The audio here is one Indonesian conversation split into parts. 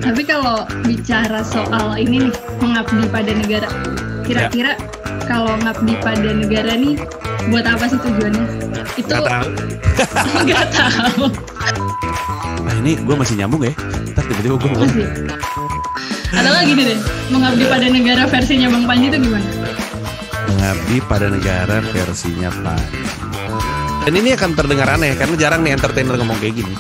Tapi kalau bicara soal ini nih, mengabdi pada negara, kira-kira kalau ngabdi pada negara nih, buat apa sih tujuannya? Itu Nggak tahu. nggak tahu. Nah ini gue masih nyambung ya. Ntar tiba-tiba gue ngomong. Masih. Atau lagi gini deh, mengabdi pada negara versinya Bang Panji itu gimana? Mengabdi pada negara versinya Panji. Dan ini akan terdengar aneh karena jarang nih entertainer ngomong kayak gini.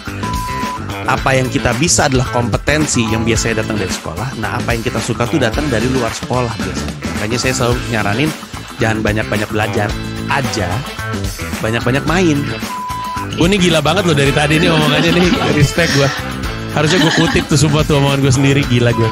Apa yang kita bisa adalah kompetensi yang biasanya datang dari sekolah. Nah apa yang kita suka tuh datang dari luar sekolah biasanya. Makanya saya selalu nyaranin jangan banyak-banyak belajar aja, banyak-banyak main. Gue nih gila banget loh dari tadi nih omongannya nih, respect gue. Harusnya gue kutip tuh semua tuh omongan gue sendiri, gila gue.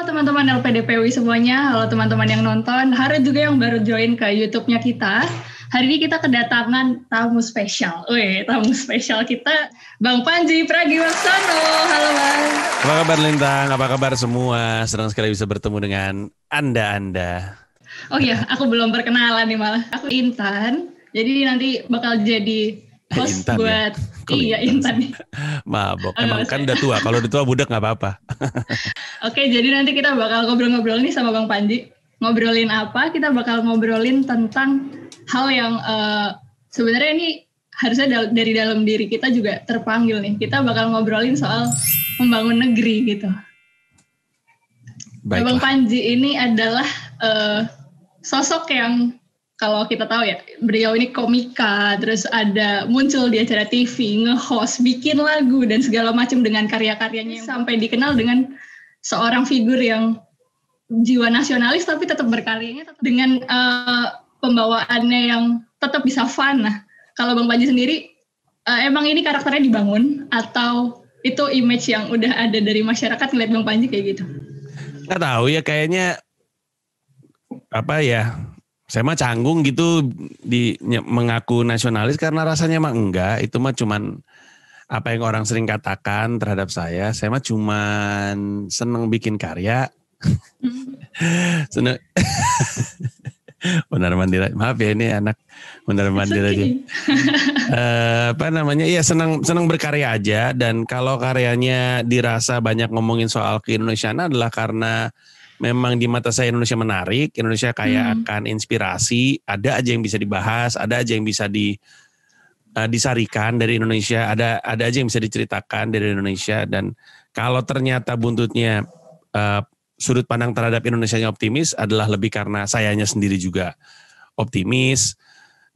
Teman-teman LPDPW semuanya, halo teman-teman yang nonton, hari juga yang baru join ke YouTube-nya kita. Hari ini kita kedatangan tamu spesial. Tamu spesial kita Bang Panji Pragiwaksono. Halo Bang. Apa kabar Lintang? Apa kabar semua? Senang sekali bisa bertemu dengan Anda. Oh iya, aku belum perkenalan nih malah. Aku Intan. Jadi nanti bakal jadi host Intan buat ya? Intan nih. Mabok, emang kan udah tua. Kalau udah tua budak nggak apa-apa. Oke, jadi nanti kita bakal ngobrol-ngobrol nih sama Bang Panji. Ngobrolin apa? Kita bakal ngobrolin tentang hal yang sebenarnya ini harusnya dari dalam diri kita juga terpanggil nih. Kita bakal ngobrolin soal membangun negeri gitu. Nah, Bang Panji ini adalah sosok yang kalau kita tahu ya, beliau ini komika, terus ada muncul di acara TV, nge-host, bikin lagu, dan segala macam dengan karya-karyanya sampai dikenal dengan seorang figur yang jiwa nasionalis tapi tetap berkaryanya dengan pembawaannya yang tetap bisa fun. Nah, kalau Bang Panji sendiri, emang ini karakternya dibangun atau itu image yang udah ada dari masyarakat ngeliat Bang Panji kayak gitu? Nggak tahu ya, kayaknya apa ya? Saya mah canggung gitu mengaku nasionalis karena rasanya mah enggak. Itu mah cuman apa yang orang sering katakan terhadap saya. Saya mah cuman seneng bikin karya. Seneng. Benar mandir. Maaf ya ini anak benar mandir aja. Iya senang berkarya aja. Dan kalau karyanya dirasa banyak ngomongin soal keindonesiaan adalah karena memang di mata saya Indonesia menarik, Indonesia kaya akan inspirasi, ada aja yang bisa dibahas, ada aja yang bisa disarikan dari Indonesia, ada aja yang bisa diceritakan dari Indonesia. Dan kalau ternyata buntutnya sudut pandang terhadap Indonesianya optimis adalah lebih karena sayanya sendiri juga optimis.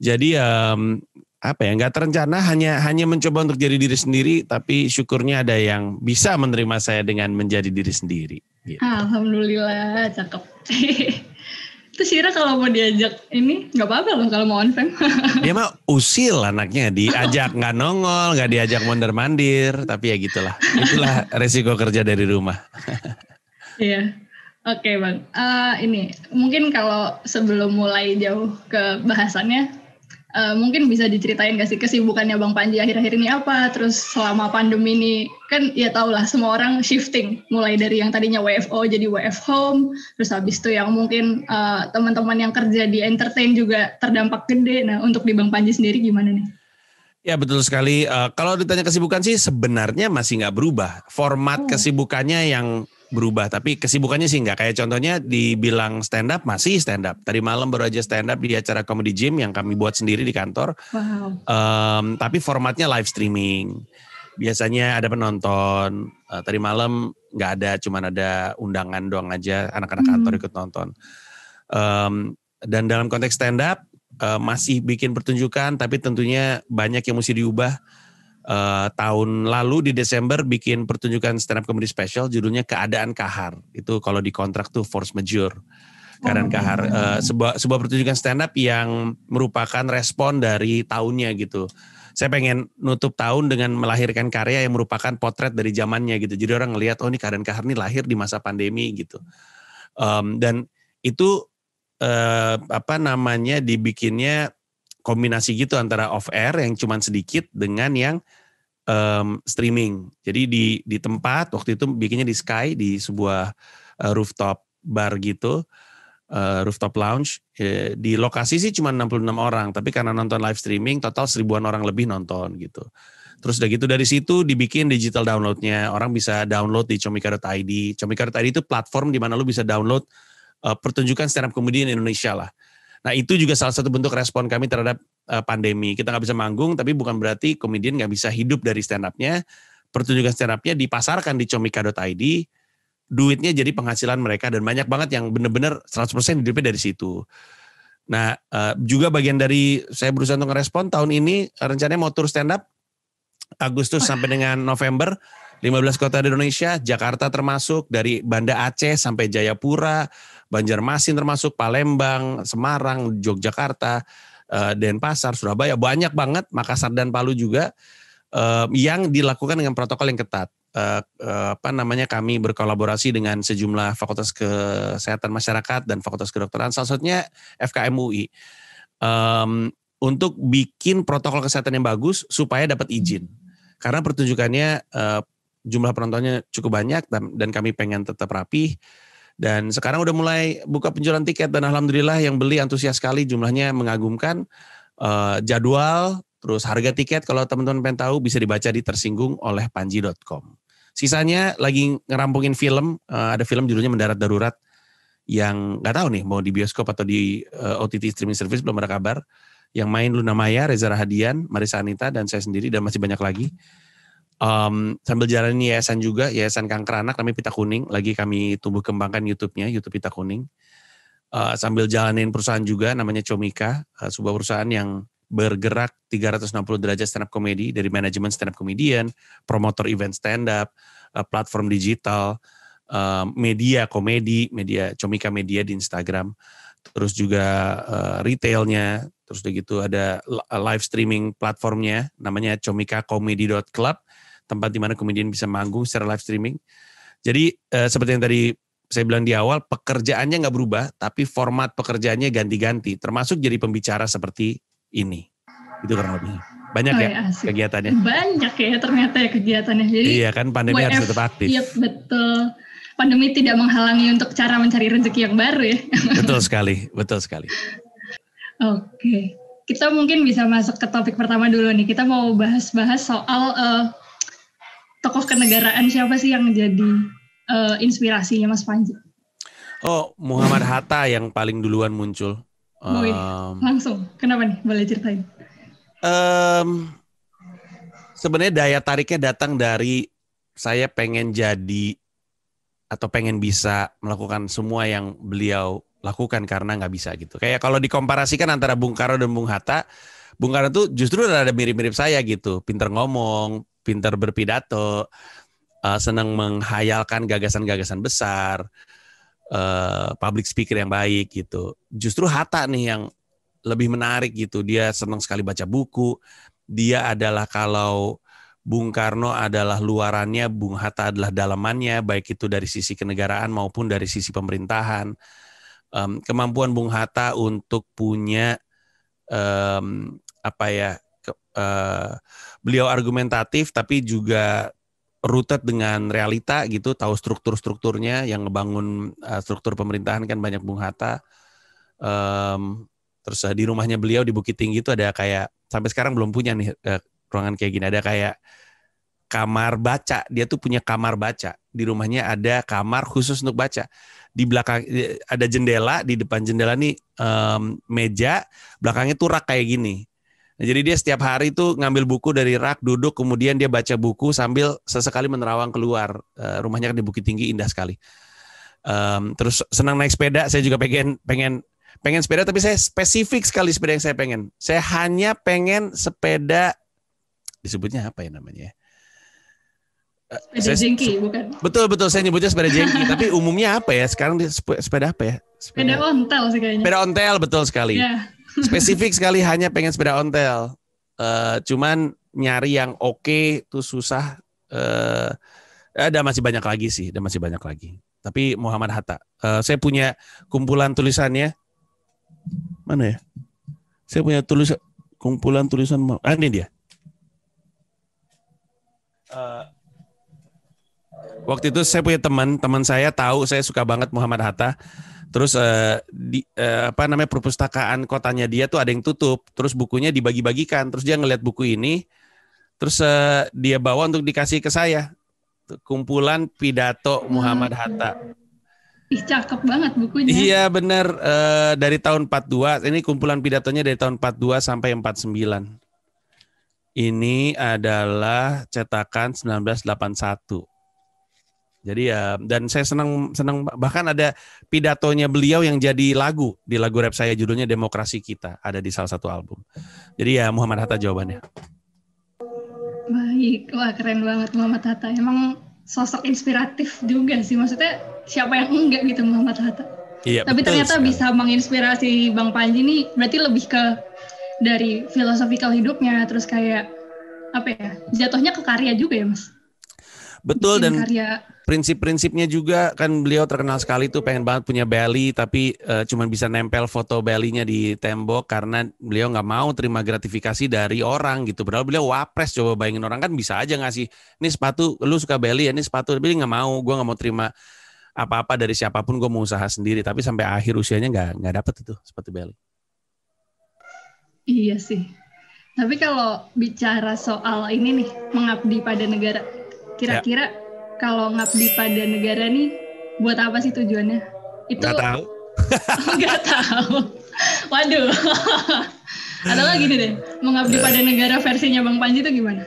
Jadi nggak terencana, hanya mencoba untuk jadi diri sendiri, tapi syukurnya ada yang bisa menerima saya dengan menjadi diri sendiri. Gitu. Alhamdulillah, cakep. Itu Syira kalau mau diajak ini nggak apa-apa loh kalau mau on fam. Dia mah usil anaknya, diajak nggak nongol, nggak diajak mondar-mandir, tapi ya gitulah. Itulah resiko kerja dari rumah. Iya, oke Bang. Ini mungkin kalau sebelum mulai jauh ke bahasannya, mungkin bisa diceritain gak sih kesibukannya Bang Panji akhir-akhir ini apa? Terus selama pandemi ini kan ya tau lah semua orang shifting, mulai dari yang tadinya WFO jadi WF home, terus habis itu yang mungkin teman-teman yang kerja di entertain juga terdampak gede. Nah untuk di Bang Panji sendiri gimana nih? Ya betul sekali. Kalau ditanya kesibukan sih sebenarnya masih nggak berubah. Format kesibukannya yang berubah, tapi kesibukannya sih nggak. Kayak contohnya dibilang stand up, masih stand up. Tadi malam baru aja stand up di acara Comedy Gym yang kami buat sendiri di kantor. Wow. Tapi formatnya live streaming. Biasanya ada penonton. Tadi malam nggak ada, cuman ada undangan doang aja. Anak-anak kantor ikut nonton. Dan dalam konteks stand up, masih bikin pertunjukan, tapi tentunya banyak yang mesti diubah. Tahun lalu di Desember bikin pertunjukan stand up comedy special judulnya Keadaan Kahar. Itu kalau di kontrak tuh force majeure. Keadaan Kahar. Sebuah pertunjukan stand up yang merupakan respon dari tahunnya gitu. Saya pengen nutup tahun dengan melahirkan karya yang merupakan potret dari zamannya gitu. Jadi orang ngelihat oh ini Keadaan Kahar ini lahir di masa pandemi gitu. Dan itu dibikinnya kombinasi gitu antara off air yang cuman sedikit dengan yang streaming. Jadi di tempat waktu itu bikinnya di Sky, di sebuah rooftop bar gitu, rooftop lounge. Di lokasi sih cuma 66 orang, tapi karena nonton live streaming total 1000-an orang lebih nonton gitu. Terus udah gitu dari situ dibikin digital downloadnya, orang bisa download di comika.id. Comika.id itu platform di mana lu bisa download pertunjukan stand up comedy di Indonesia lah. Nah itu juga salah satu bentuk respon kami terhadap pandemi. Kita nggak bisa manggung, tapi bukan berarti komedian nggak bisa hidup dari stand up-nya. Pertunjukan stand up-nya dipasarkan di comika.id, duitnya jadi penghasilan mereka, dan banyak banget yang benar-benar 100% hidupnya dari situ. Nah juga bagian dari saya berusaha untuk ngerespon tahun ini rencananya mau tur stand up Agustus sampai dengan November, 15 kota di Indonesia, Jakarta termasuk, dari Banda Aceh sampai Jayapura, Banjarmasin termasuk, Palembang, Semarang, Yogyakarta, Denpasar, Surabaya, banyak banget, Makassar dan Palu juga, yang dilakukan dengan protokol yang ketat. Kami berkolaborasi dengan sejumlah fakultas kesehatan masyarakat dan fakultas kedokteran, salah satunya FKM UI. Untuk bikin protokol kesehatan yang bagus supaya dapat izin. Karena pertunjukannya jumlah penontonnya cukup banyak dan kami pengen tetap rapih. Dan sekarang udah mulai buka penjualan tiket dan alhamdulillah yang beli antusias sekali, jumlahnya mengagumkan. Jadwal, terus harga tiket kalau teman-teman pengen tahu bisa dibaca di tersinggung-oleh-panji.com. Sisanya lagi ngerampungin film, ada film judulnya Mendarat Darurat yang nggak tahu nih mau di bioskop atau di OTT streaming service, belum ada kabar. Yang main Luna Maya, Reza Rahadian, Marisa Anita, dan saya sendiri, dan masih banyak lagi. Sambil jalanin yayasan juga, Yayasan Kanker Anak, namanya Pita Kuning, lagi kami tumbuh kembangkan YouTube-nya, YouTube Pita Kuning. Sambil jalanin perusahaan juga, namanya Comika, sebuah perusahaan yang bergerak 360 derajat stand up comedy, dari manajemen stand up comedian, promotor event stand up, platform digital, media komedi, media Comika Media di Instagram, terus juga retailnya, terus udah gitu ada live streaming platformnya namanya comikacomedy.club, tempat di mana komedian bisa manggung secara live streaming. Jadi seperti yang tadi saya bilang di awal, pekerjaannya nggak berubah, tapi format pekerjaannya ganti-ganti, termasuk jadi pembicara seperti ini. Itu kurang lebih. Banyak asik. Kegiatannya. Banyak ya ternyata ya kegiatannya. Jadi iya kan, pandemi harus tetap aktif. Iya betul. Pandemi tidak menghalangi untuk cara mencari rezeki yang baru ya. Betul sekali, betul sekali. Oke, kita mungkin bisa masuk ke topik pertama dulu nih. Kita mau bahas-bahas soal tokoh kenegaraan siapa sih yang jadi inspirasinya Mas Panji? Oh, Muhammad Hatta yang paling duluan muncul. Langsung, kenapa nih? Boleh ceritain? Sebenarnya daya tariknya datang dari saya pengen jadi atau pengen bisa melakukan semua yang beliau lakukan karena nggak bisa gitu. Kayak kalau dikomparasikan antara Bung Karno dan Bung Hatta tuh justru ada mirip-mirip saya gitu. Pinter ngomong, pinter berpidato, senang menghayalkan gagasan-gagasan besar, public speaker yang baik gitu. Justru Hatta nih yang lebih menarik gitu. Dia senang sekali baca buku. Dia adalah, kalau Bung Karno adalah luarannya, Bung Hatta adalah dalamannya, baik itu dari sisi kenegaraan maupun dari sisi pemerintahan. Kemampuan Bung Hatta untuk punya beliau argumentatif tapi juga rooted dengan realita gitu, tahu strukturnya yang ngebangun struktur pemerintahan kan banyak Bung Hatta. Terus di rumahnya beliau di Bukit Tinggi itu ada kayak, sampai sekarang belum punya nih ruangan kayak gini, ada kayak kamar baca. Dia tuh punya kamar baca. Di rumahnya ada kamar khusus untuk baca. Di belakang ada jendela, di depan jendela nih meja, belakangnya tuh rak kayak gini. Nah, jadi dia setiap hari tuh ngambil buku dari rak, duduk, kemudian dia baca buku sambil sesekali menerawang keluar. Rumahnya kan di Bukit Tinggi, indah sekali. Terus senang naik sepeda. Saya juga pengen sepeda, tapi saya spesifik sekali sepeda yang saya pengen. Saya hanya pengen sepeda, disebutnya apa ya namanya? Sepeda jengki, bukan? Betul, saya nyebutnya sepeda jengki. Tapi umumnya apa ya? Sekarang sepeda apa ya? Sepeda ontel sih kayaknya. Sepeda ontel, betul sekali. Yeah. Spesifik sekali, hanya pengen sepeda ontel. Cuman nyari yang oke tuh susah. Ada masih banyak lagi sih, Tapi Muhammad Hatta. Saya punya kumpulan tulisannya. Mana ya? Saya punya kumpulan tulisan. Ini dia. Uh, Waktu itu saya punya teman saya tahu saya suka banget Muhammad Hatta. Terus perpustakaan kotanya dia tuh ada yang tutup. Terus bukunya dibagi-bagikan. Terus dia ngeliat buku ini. Terus dia bawa untuk dikasih ke saya. Kumpulan pidato Muhammad Hatta. Ih, cakep banget bukunya. Iya benar, dari tahun 42. Ini kumpulan pidatonya dari tahun 42 sampai 49. Ini adalah cetakan 1981. Jadi ya, dan saya senang bahkan ada pidatonya beliau yang jadi lagu di lagu rap saya, judulnya Demokrasi Kita, ada di salah satu album. Jadi ya Muhammad Hatta jawabannya. Baik, wah keren banget Muhammad Hatta. Emang sosok inspiratif juga sih, maksudnya siapa yang enggak gitu Muhammad Hatta. Iya, tapi ternyata sekali. Bisa menginspirasi Bang Panji nih, berarti lebih ke dari filosofikal hidupnya, terus kayak apa ya, jatuhnya ke karya juga ya Mas? Betul. Bikin dan karya. Prinsip-prinsipnya juga kan beliau terkenal sekali tuh pengen banget punya belly, tapi cuman bisa nempel foto belly-nya di tembok karena beliau nggak mau terima gratifikasi dari orang gitu. Padahal beliau wapres, coba bayangin, orang kan bisa aja ngasih, ini sepatu, lu suka belly ya, ini sepatu, tapi nggak mau, gue nggak mau terima apa-apa dari siapapun, gue mau usaha sendiri. Tapi sampai akhir usianya nggak dapet itu sepatu belly. Iya sih. Tapi kalau bicara soal ini nih, mengabdi pada negara, kira-kira kalau ngabdi pada negara nih, buat apa sih tujuannya? Itu nggak tahu. Nggak tahu. Waduh. Atau lagi nih deh, mengabdi pada negara versinya Bang Panji itu gimana?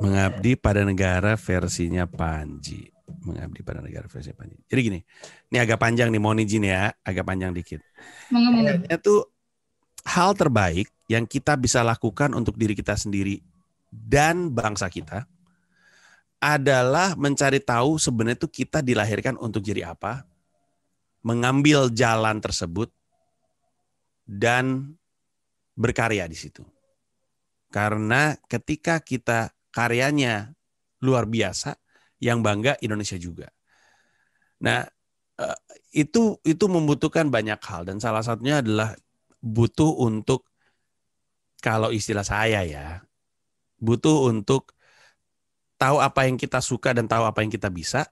Mengabdi pada negara versinya Panji. Mengabdi pada negara versinya Panji. Jadi gini, ini agak panjang nih, mohon izin ya, agak panjang dikit. Itu hal terbaik yang kita bisa lakukan untuk diri kita sendiri dan bangsa kita adalah mencari tahu sebenarnya itu kita dilahirkan untuk jadi apa, mengambil jalan tersebut, dan berkarya di situ. Karena ketika kita karyanya luar biasa, yang bangga Indonesia juga. Nah, itu membutuhkan banyak hal, dan salah satunya adalah butuh untuk, kalau istilah saya ya, butuh untuk tahu apa yang kita suka dan tahu apa yang kita bisa.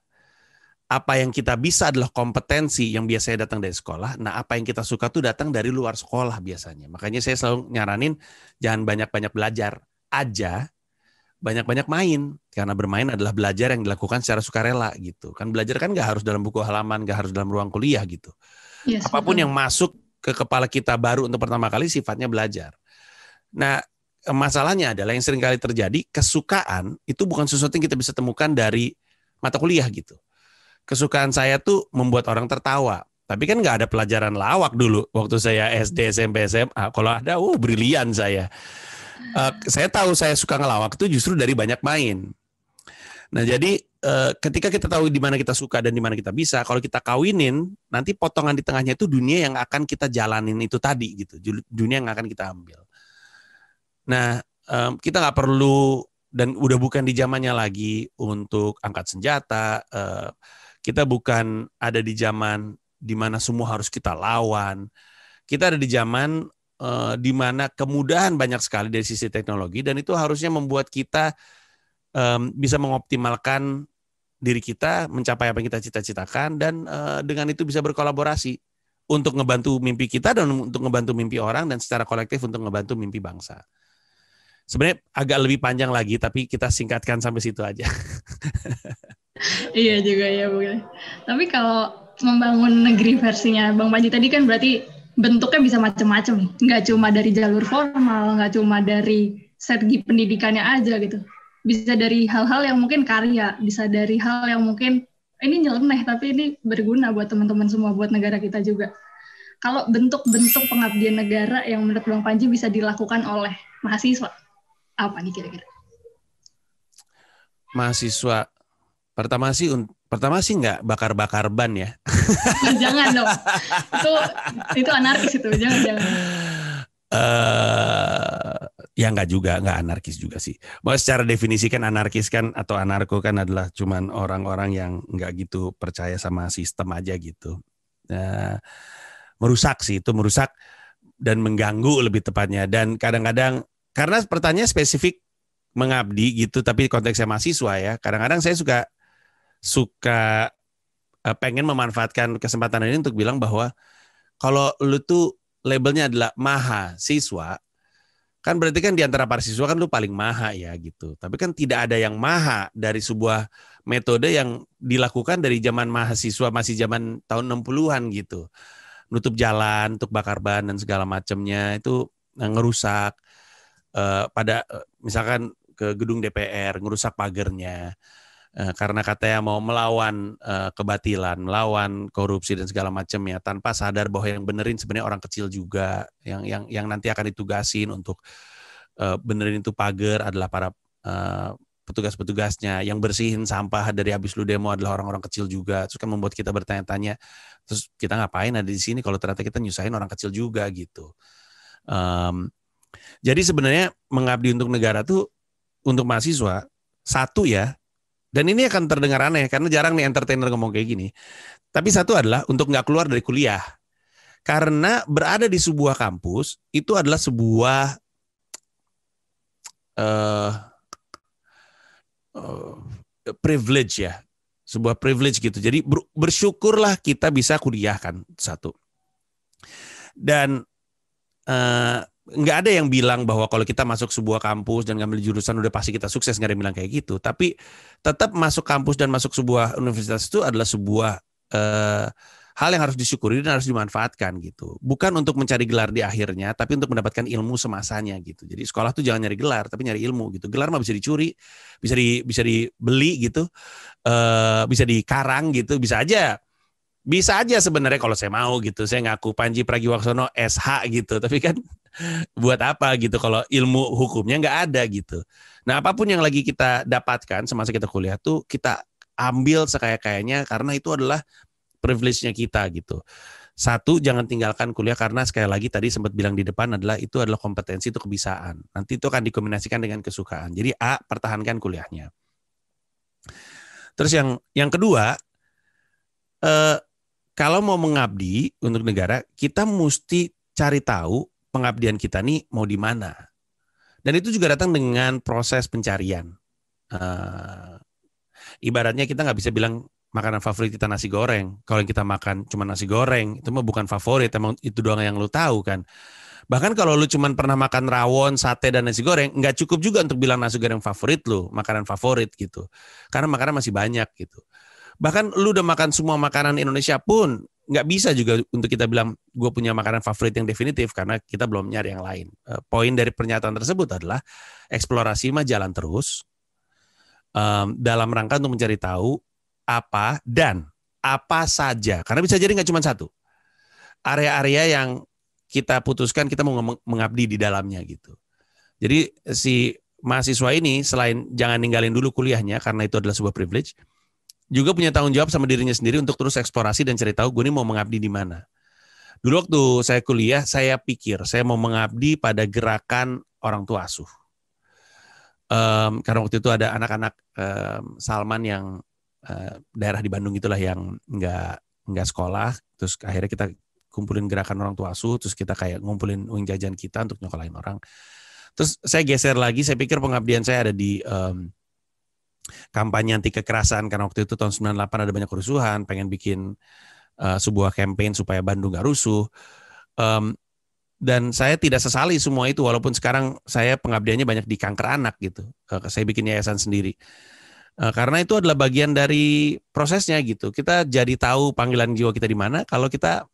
Apa yang kita bisa adalah kompetensi yang biasanya datang dari sekolah. Nah, apa yang kita suka tuh datang dari luar sekolah biasanya. Makanya saya selalu nyaranin jangan banyak-banyak belajar aja, banyak-banyak main. Karena bermain adalah belajar yang dilakukan secara sukarela gitu. Kan belajar kan nggak harus dalam buku halaman, nggak harus dalam ruang kuliah gitu. Yes, apapun betul. Yang masuk ke kepala kita baru untuk pertama kali sifatnya belajar. Nah, masalahnya adalah yang sering kali terjadi, kesukaan itu bukan sesuatu yang kita bisa temukan dari mata kuliah gitu. Kesukaan saya tuh membuat orang tertawa. Tapi kan nggak ada pelajaran lawak dulu waktu saya SD, SMP, SMA. Kalau ada, brilian saya. Saya tahu saya suka ngelawak itu justru dari banyak main. Nah jadi ketika kita tahu di mana kita suka dan di mana kita bisa, kalau kita kawinin, nanti potongan di tengahnya itu dunia yang akan kita jalanin itu tadi gitu. Dunia yang akan kita ambil. Nah, kita nggak perlu, dan udah bukan di zamannya lagi untuk angkat senjata. Kita bukan ada di zaman di mana semua harus kita lawan. Kita ada di zaman di mana kemudahan banyak sekali dari sisi teknologi, dan itu harusnya membuat kita bisa mengoptimalkan diri kita, mencapai apa yang kita cita-citakan, dan dengan itu bisa berkolaborasi untuk ngebantu mimpi kita dan untuk ngebantu mimpi orang, dan secara kolektif untuk ngebantu mimpi bangsa. Sebenarnya agak lebih panjang lagi, tapi kita singkatkan sampai situ aja. Iya juga ya, boleh. Tapi kalau membangun negeri versinya Bang Panji tadi kan berarti bentuknya bisa macam-macam. Nggak cuma dari jalur formal, nggak cuma dari segi pendidikannya aja gitu. Bisa dari hal-hal yang mungkin karya, bisa dari hal yang mungkin ini nyeleneh tapi ini berguna buat teman-teman semua, buat negara kita juga. Kalau bentuk-bentuk pengabdian negara yang menurut Bang Panji bisa dilakukan oleh mahasiswa, apa nih kira-kira? Mahasiswa pertama sih nggak bakar-bakar ban ya. Jangan dong. Itu anarkis itu, jangan. Ya nggak anarkis juga sih. Mau secara definisi kan anarkis kan atau anarko kan adalah cuman orang-orang yang nggak gitu percaya sama sistem aja gitu. Merusak sih, itu merusak dan mengganggu lebih tepatnya. Dan kadang-kadang karena pertanyaan spesifik mengabdi gitu, tapi konteksnya mahasiswa ya. Kadang-kadang saya suka pengen memanfaatkan kesempatan ini untuk bilang bahwa kalau lu tuh labelnya adalah mahasiswa, kan berarti kan di antara para siswa kan lu paling maha ya gitu. Tapi kan tidak ada yang maha dari sebuah metode yang dilakukan dari zaman mahasiswa, masih zaman tahun 60-an gitu. Nutup jalan untuk bakar ban dan segala macamnya itu ngerusak pada misalkan ke gedung DPR, ngerusak pagernya. Karena katanya mau melawan kebatilan, melawan korupsi dan segala macamnya, tanpa sadar bahwa yang benerin sebenarnya orang kecil juga, yang nanti akan ditugasin untuk benerin itu pagar adalah para petugas-petugasnya, yang bersihin sampah dari habis lu demo adalah orang-orang kecil juga. Terus kan membuat kita bertanya-tanya, terus kita ngapain ada di sini kalau ternyata kita nyusahin orang kecil juga gitu. Jadi sebenarnya mengabdi untuk negara tuh untuk mahasiswa satu ya. Dan ini akan terdengar aneh karena jarang nih entertainer ngomong kayak gini. Tapi satu adalah untuk nggak keluar dari kuliah. Karena berada di sebuah kampus itu adalah sebuah privilege ya. Sebuah privilege gitu. Jadi bersyukurlah kita bisa kuliah kan, satu. Dan nggak ada yang bilang bahwa kalau kita masuk sebuah kampus dan ngambil jurusan udah pasti kita sukses, nggak ada yang bilang kayak gitu. Tapi tetap masuk kampus dan masuk sebuah universitas itu adalah sebuah hal yang harus disyukuri dan harus dimanfaatkan gitu. Bukan untuk mencari gelar di akhirnya, tapi untuk mendapatkan ilmu semasanya gitu. Jadi sekolah tuh jangan nyari gelar, tapi nyari ilmu gitu. Gelar mah bisa dicuri, bisa dibeli gitu, bisa dikarang gitu, bisa aja. Bisa aja sebenarnya kalau saya mau gitu. Saya ngaku Panji Pragiwaksono SH gitu. Tapi kan buat apa gitu kalau ilmu hukumnya nggak ada gitu. Nah apapun yang lagi kita dapatkan semasa kita kuliah tuh kita ambil sekaya-kayanya karena itu adalah privilege-nya kita gitu. Satu, jangan tinggalkan kuliah karena sekali lagi tadi sempat bilang di depan adalah itu adalah kompetensi, itu kebisaan. Nanti itu akan dikombinasikan dengan kesukaan. Jadi A, pertahankan kuliahnya. Terus yang kedua, kalau mau mengabdi untuk negara, kita mesti cari tahu pengabdian kita nih mau di mana. Dan itu juga datang dengan proses pencarian. Ibaratnya kita nggak bisa bilang makanan favorit kita nasi goreng. Kalau kita makan cuma nasi goreng, itu mah bukan favorit, emang itu doang yang lu tahu kan. Bahkan kalau lu cuma pernah makan rawon, sate, dan nasi goreng, nggak cukup juga untuk bilang nasi goreng favorit lu, makanan favorit gitu. Karena makanan masih banyak gitu. Bahkan lu udah makan semua makanan Indonesia pun nggak bisa juga untuk kita bilang gue punya makanan favorit yang definitif karena kita belum nyari yang lain. Poin dari pernyataan tersebut adalah eksplorasi mah jalan terus dalam rangka untuk mencari tahu apa dan apa saja. Karena bisa jadi nggak cuma satu. Area-area yang kita putuskan kita mau mengabdi di dalamnya gitu. Jadi si mahasiswa ini selain jangan ninggalin dulu kuliahnya karena itu adalah sebuah privilege, juga punya tanggung jawab sama dirinya sendiri untuk terus eksplorasi dan cari tahu gue ini mau mengabdi di mana. Dulu waktu saya kuliah, saya pikir saya mau mengabdi pada gerakan orang tua asuh. Karena waktu itu ada anak-anak Salman yang daerah di Bandung itulah yang nggak sekolah, terus akhirnya kita kumpulin gerakan orang tua asuh, terus kita kayak ngumpulin uang jajan kita untuk nyokolain orang. Terus saya geser lagi, saya pikir pengabdian saya ada di kampanye anti kekerasan karena waktu itu tahun 98 ada banyak kerusuhan, pengen bikin sebuah campaign supaya Bandung gak rusuh. Dan saya tidak sesali semua itu walaupun sekarang saya pengabdiannya banyak di kanker anak gitu. Saya bikin yayasan sendiri. Karena itu adalah bagian dari prosesnya gitu. Kita jadi tahu panggilan jiwa kita di mana kalau kita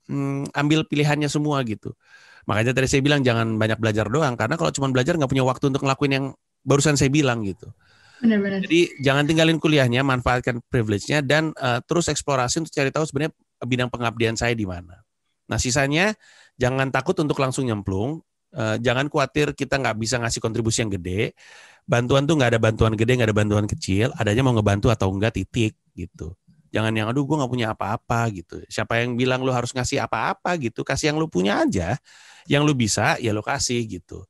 ambil pilihannya semua gitu. Makanya tadi saya bilang jangan banyak belajar doang karena kalau cuma belajar nggak punya waktu untuk ngelakuin yang barusan saya bilang gitu. Benar-benar. Jadi jangan tinggalin kuliahnya, manfaatkan privilege-nya dan terus eksplorasi untuk cari tahu sebenarnya bidang pengabdian saya di mana. Nah sisanya jangan takut untuk langsung nyemplung, jangan khawatir kita nggak bisa ngasih kontribusi yang gede. Bantuan tuh nggak ada bantuan gede, nggak ada bantuan kecil, adanya mau ngebantu atau enggak titik gitu. Jangan yang aduh gue nggak punya apa-apa gitu. Siapa yang bilang lu harus ngasih apa-apa gitu, kasih yang lu punya aja, yang lu bisa ya lu kasih gitu.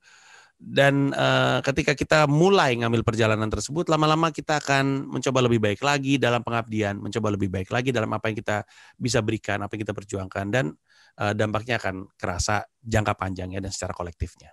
Dan ketika kita mulai ngambil perjalanan tersebut, lama-lama kita akan mencoba lebih baik lagi dalam pengabdian, mencoba lebih baik lagi dalam apa yang kita bisa berikan, apa yang kita perjuangkan, dan dampaknya akan kerasa jangka panjangnya dan secara kolektifnya.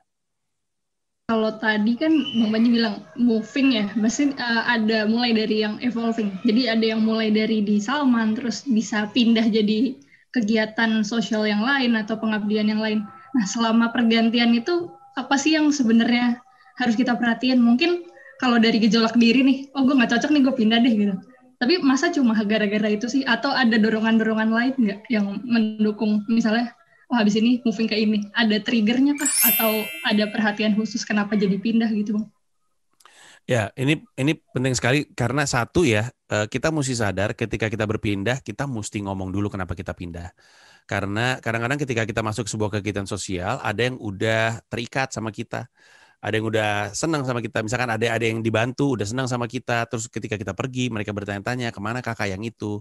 Kalau tadi kan Bang Panji bilang moving ya, masih ada mulai dari yang evolving. Jadi ada yang mulai dari di Salman, terus bisa pindah jadi kegiatan sosial yang lain atau pengabdian yang lain. Nah, selama pergantian itu apa sih yang sebenarnya harus kita perhatiin? Mungkin kalau dari gejolak diri nih, oh gue nggak cocok nih, gue pindah deh gitu. Tapi masa cuma gara-gara itu sih? Atau ada dorongan-dorongan lain nggak yang mendukung, misalnya oh habis ini moving ke ini, ada triggernya kah atau ada perhatian khusus kenapa jadi pindah gitu Bang? Ya, ini penting sekali karena satu ya, kita mesti sadar ketika kita berpindah, kita mesti ngomong dulu kenapa kita pindah. Karena kadang-kadang ketika kita masuk sebuah kegiatan sosial, ada yang udah terikat sama kita, ada yang udah senang sama kita. Misalkan ada yang dibantu, udah senang sama kita, terus ketika kita pergi, mereka bertanya-tanya kemana kakak yang itu.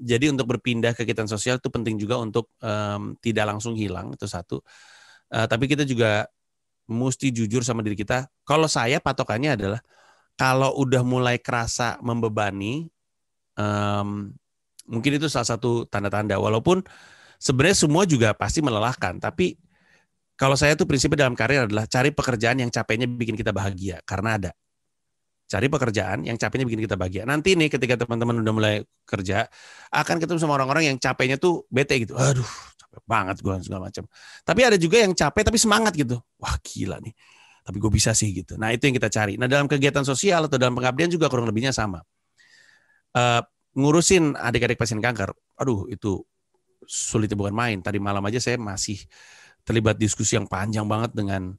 Jadi untuk berpindah ke kegiatan sosial itu penting juga untuk tidak langsung hilang, itu satu. Tapi kita juga mesti jujur sama diri kita. Kalau saya patokannya adalah kalau udah mulai kerasa membebani, mungkin itu salah satu tanda-tanda. Walaupun sebenarnya semua juga pasti melelahkan, tapi kalau saya tuh prinsipnya dalam karir adalah cari pekerjaan yang capeknya bikin kita bahagia, karena ada. Cari pekerjaan yang capeknya bikin kita bahagia. Nanti nih ketika teman-teman udah mulai kerja, akan ketemu sama orang-orang yang capeknya tuh bete gitu. Aduh, capek banget gue segala macam. Tapi ada juga yang capek tapi semangat gitu. Wah gila nih. Tapi gue bisa sih gitu. Nah itu yang kita cari. Nah dalam kegiatan sosial atau dalam pengabdian juga kurang lebihnya sama. Ngurusin adik-adik pasien kanker, aduh itu sulitnya bukan main. Tadi malam aja saya masih terlibat diskusi yang panjang banget dengan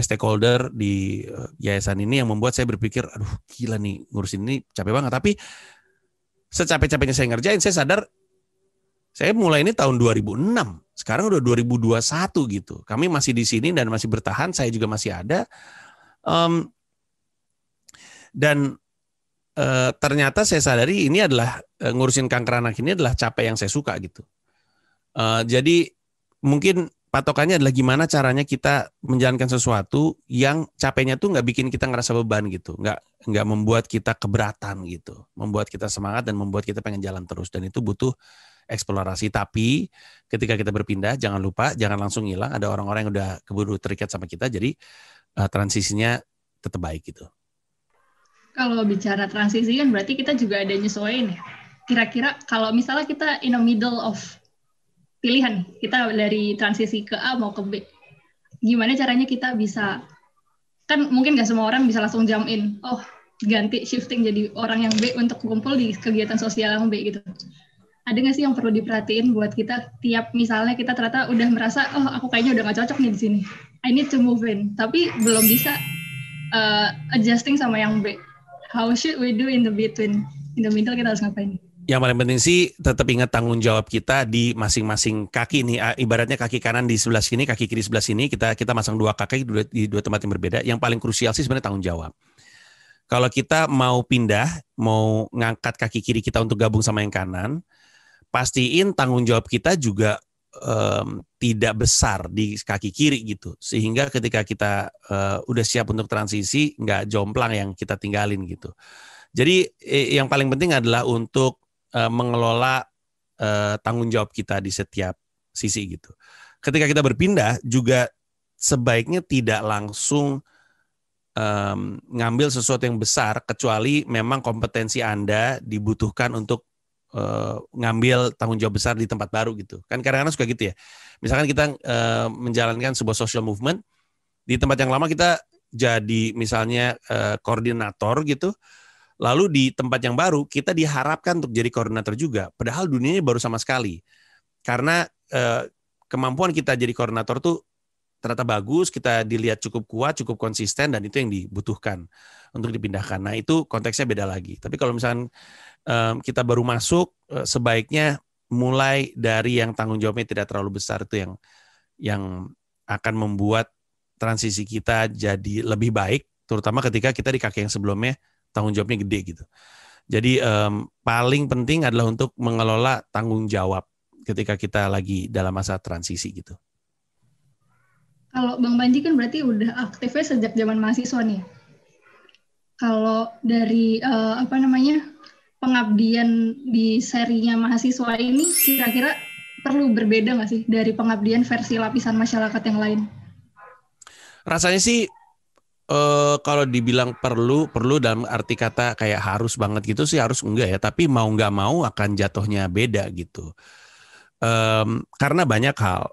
stakeholder di yayasan ini yang membuat saya berpikir, aduh gila nih ngurusin ini capek banget. Tapi secapek-capeknya saya ngerjain, saya sadar saya mulai ini tahun 2006, sekarang udah 2021 gitu. Kami masih di sini dan masih bertahan, saya juga masih ada. Dan ternyata saya sadari ini adalah ngurusin kanker anak ini adalah capek yang saya suka gitu. Jadi mungkin patokannya adalah gimana caranya kita menjalankan sesuatu yang capeknya tuh nggak bikin kita ngerasa beban gitu, nggak membuat kita keberatan gitu, membuat kita semangat dan membuat kita pengen jalan terus, dan itu butuh eksplorasi. Tapi ketika kita berpindah, jangan lupa jangan langsung hilang. Ada orang-orang yang udah keburu terikat sama kita, jadi transisinya tetap baik gitu. Kalau bicara transisi kan berarti kita juga ada nyesuaiin ya. Kira-kira kalau misalnya kita in the middle of pilihan, kita dari transisi ke A mau ke B. Gimana caranya kita bisa, kan mungkin nggak semua orang bisa langsung jump in, oh ganti shifting jadi orang yang B untuk kumpul di kegiatan sosial yang B gitu. Ada nggak sih yang perlu diperhatiin buat kita tiap misalnya kita ternyata udah merasa, oh aku kayaknya udah nggak cocok nih di sini, I need to move in, tapi belum bisa adjusting sama yang B. How should we do in the between? In the middle kita harus ngapain? Yang paling penting sih tetap ingat tanggung jawab kita di masing-masing kaki nih. Ibaratnya kaki kanan di sebelah sini, kaki kiri sebelah sini. Kita masang dua kaki di dua tempat yang berbeda. Yang paling krusial sih sebenarnya tanggung jawab. Kalau kita mau pindah, mau ngangkat kaki kiri kita untuk gabung sama yang kanan, pastiin tanggung jawab kita juga tidak besar di kaki kiri gitu. Sehingga ketika kita udah siap untuk transisi, nggak jomplang yang kita tinggalin gitu. Jadi yang paling penting adalah untuk mengelola tanggung jawab kita di setiap sisi gitu. Ketika kita berpindah juga sebaiknya tidak langsung ngambil sesuatu yang besar kecuali memang kompetensi Anda dibutuhkan untuk ngambil tanggung jawab besar di tempat baru gitu. Kan kadang-kadang suka gitu ya. Misalkan kita menjalankan sebuah social movement di tempat yang lama, kita jadi misalnya koordinator gitu. Lalu di tempat yang baru kita diharapkan untuk jadi koordinator juga, padahal dunianya baru sama sekali. Karena kemampuan kita jadi koordinator tuh ternyata bagus, kita dilihat cukup kuat, cukup konsisten, dan itu yang dibutuhkan untuk dipindahkan. Nah itu konteksnya beda lagi. Tapi kalau misalnya kita baru masuk, sebaiknya mulai dari yang tanggung jawabnya tidak terlalu besar, itu yang akan membuat transisi kita jadi lebih baik, terutama ketika kita di kaki yang sebelumnya tanggung jawabnya gede gitu. Jadi paling penting adalah untuk mengelola tanggung jawab ketika kita lagi dalam masa transisi gitu. Kalau Bang Panji kan berarti udah aktifnya sejak zaman mahasiswa nih. Kalau dari pengabdian di serinya mahasiswa ini kira-kira perlu berbeda nggak sih dari pengabdian versi lapisan masyarakat yang lain? Rasanya sih kalau dibilang perlu dalam arti kata kayak harus banget gitu sih harus enggak ya. Tapi mau nggak mau akan jatuhnya beda gitu. Karena banyak hal.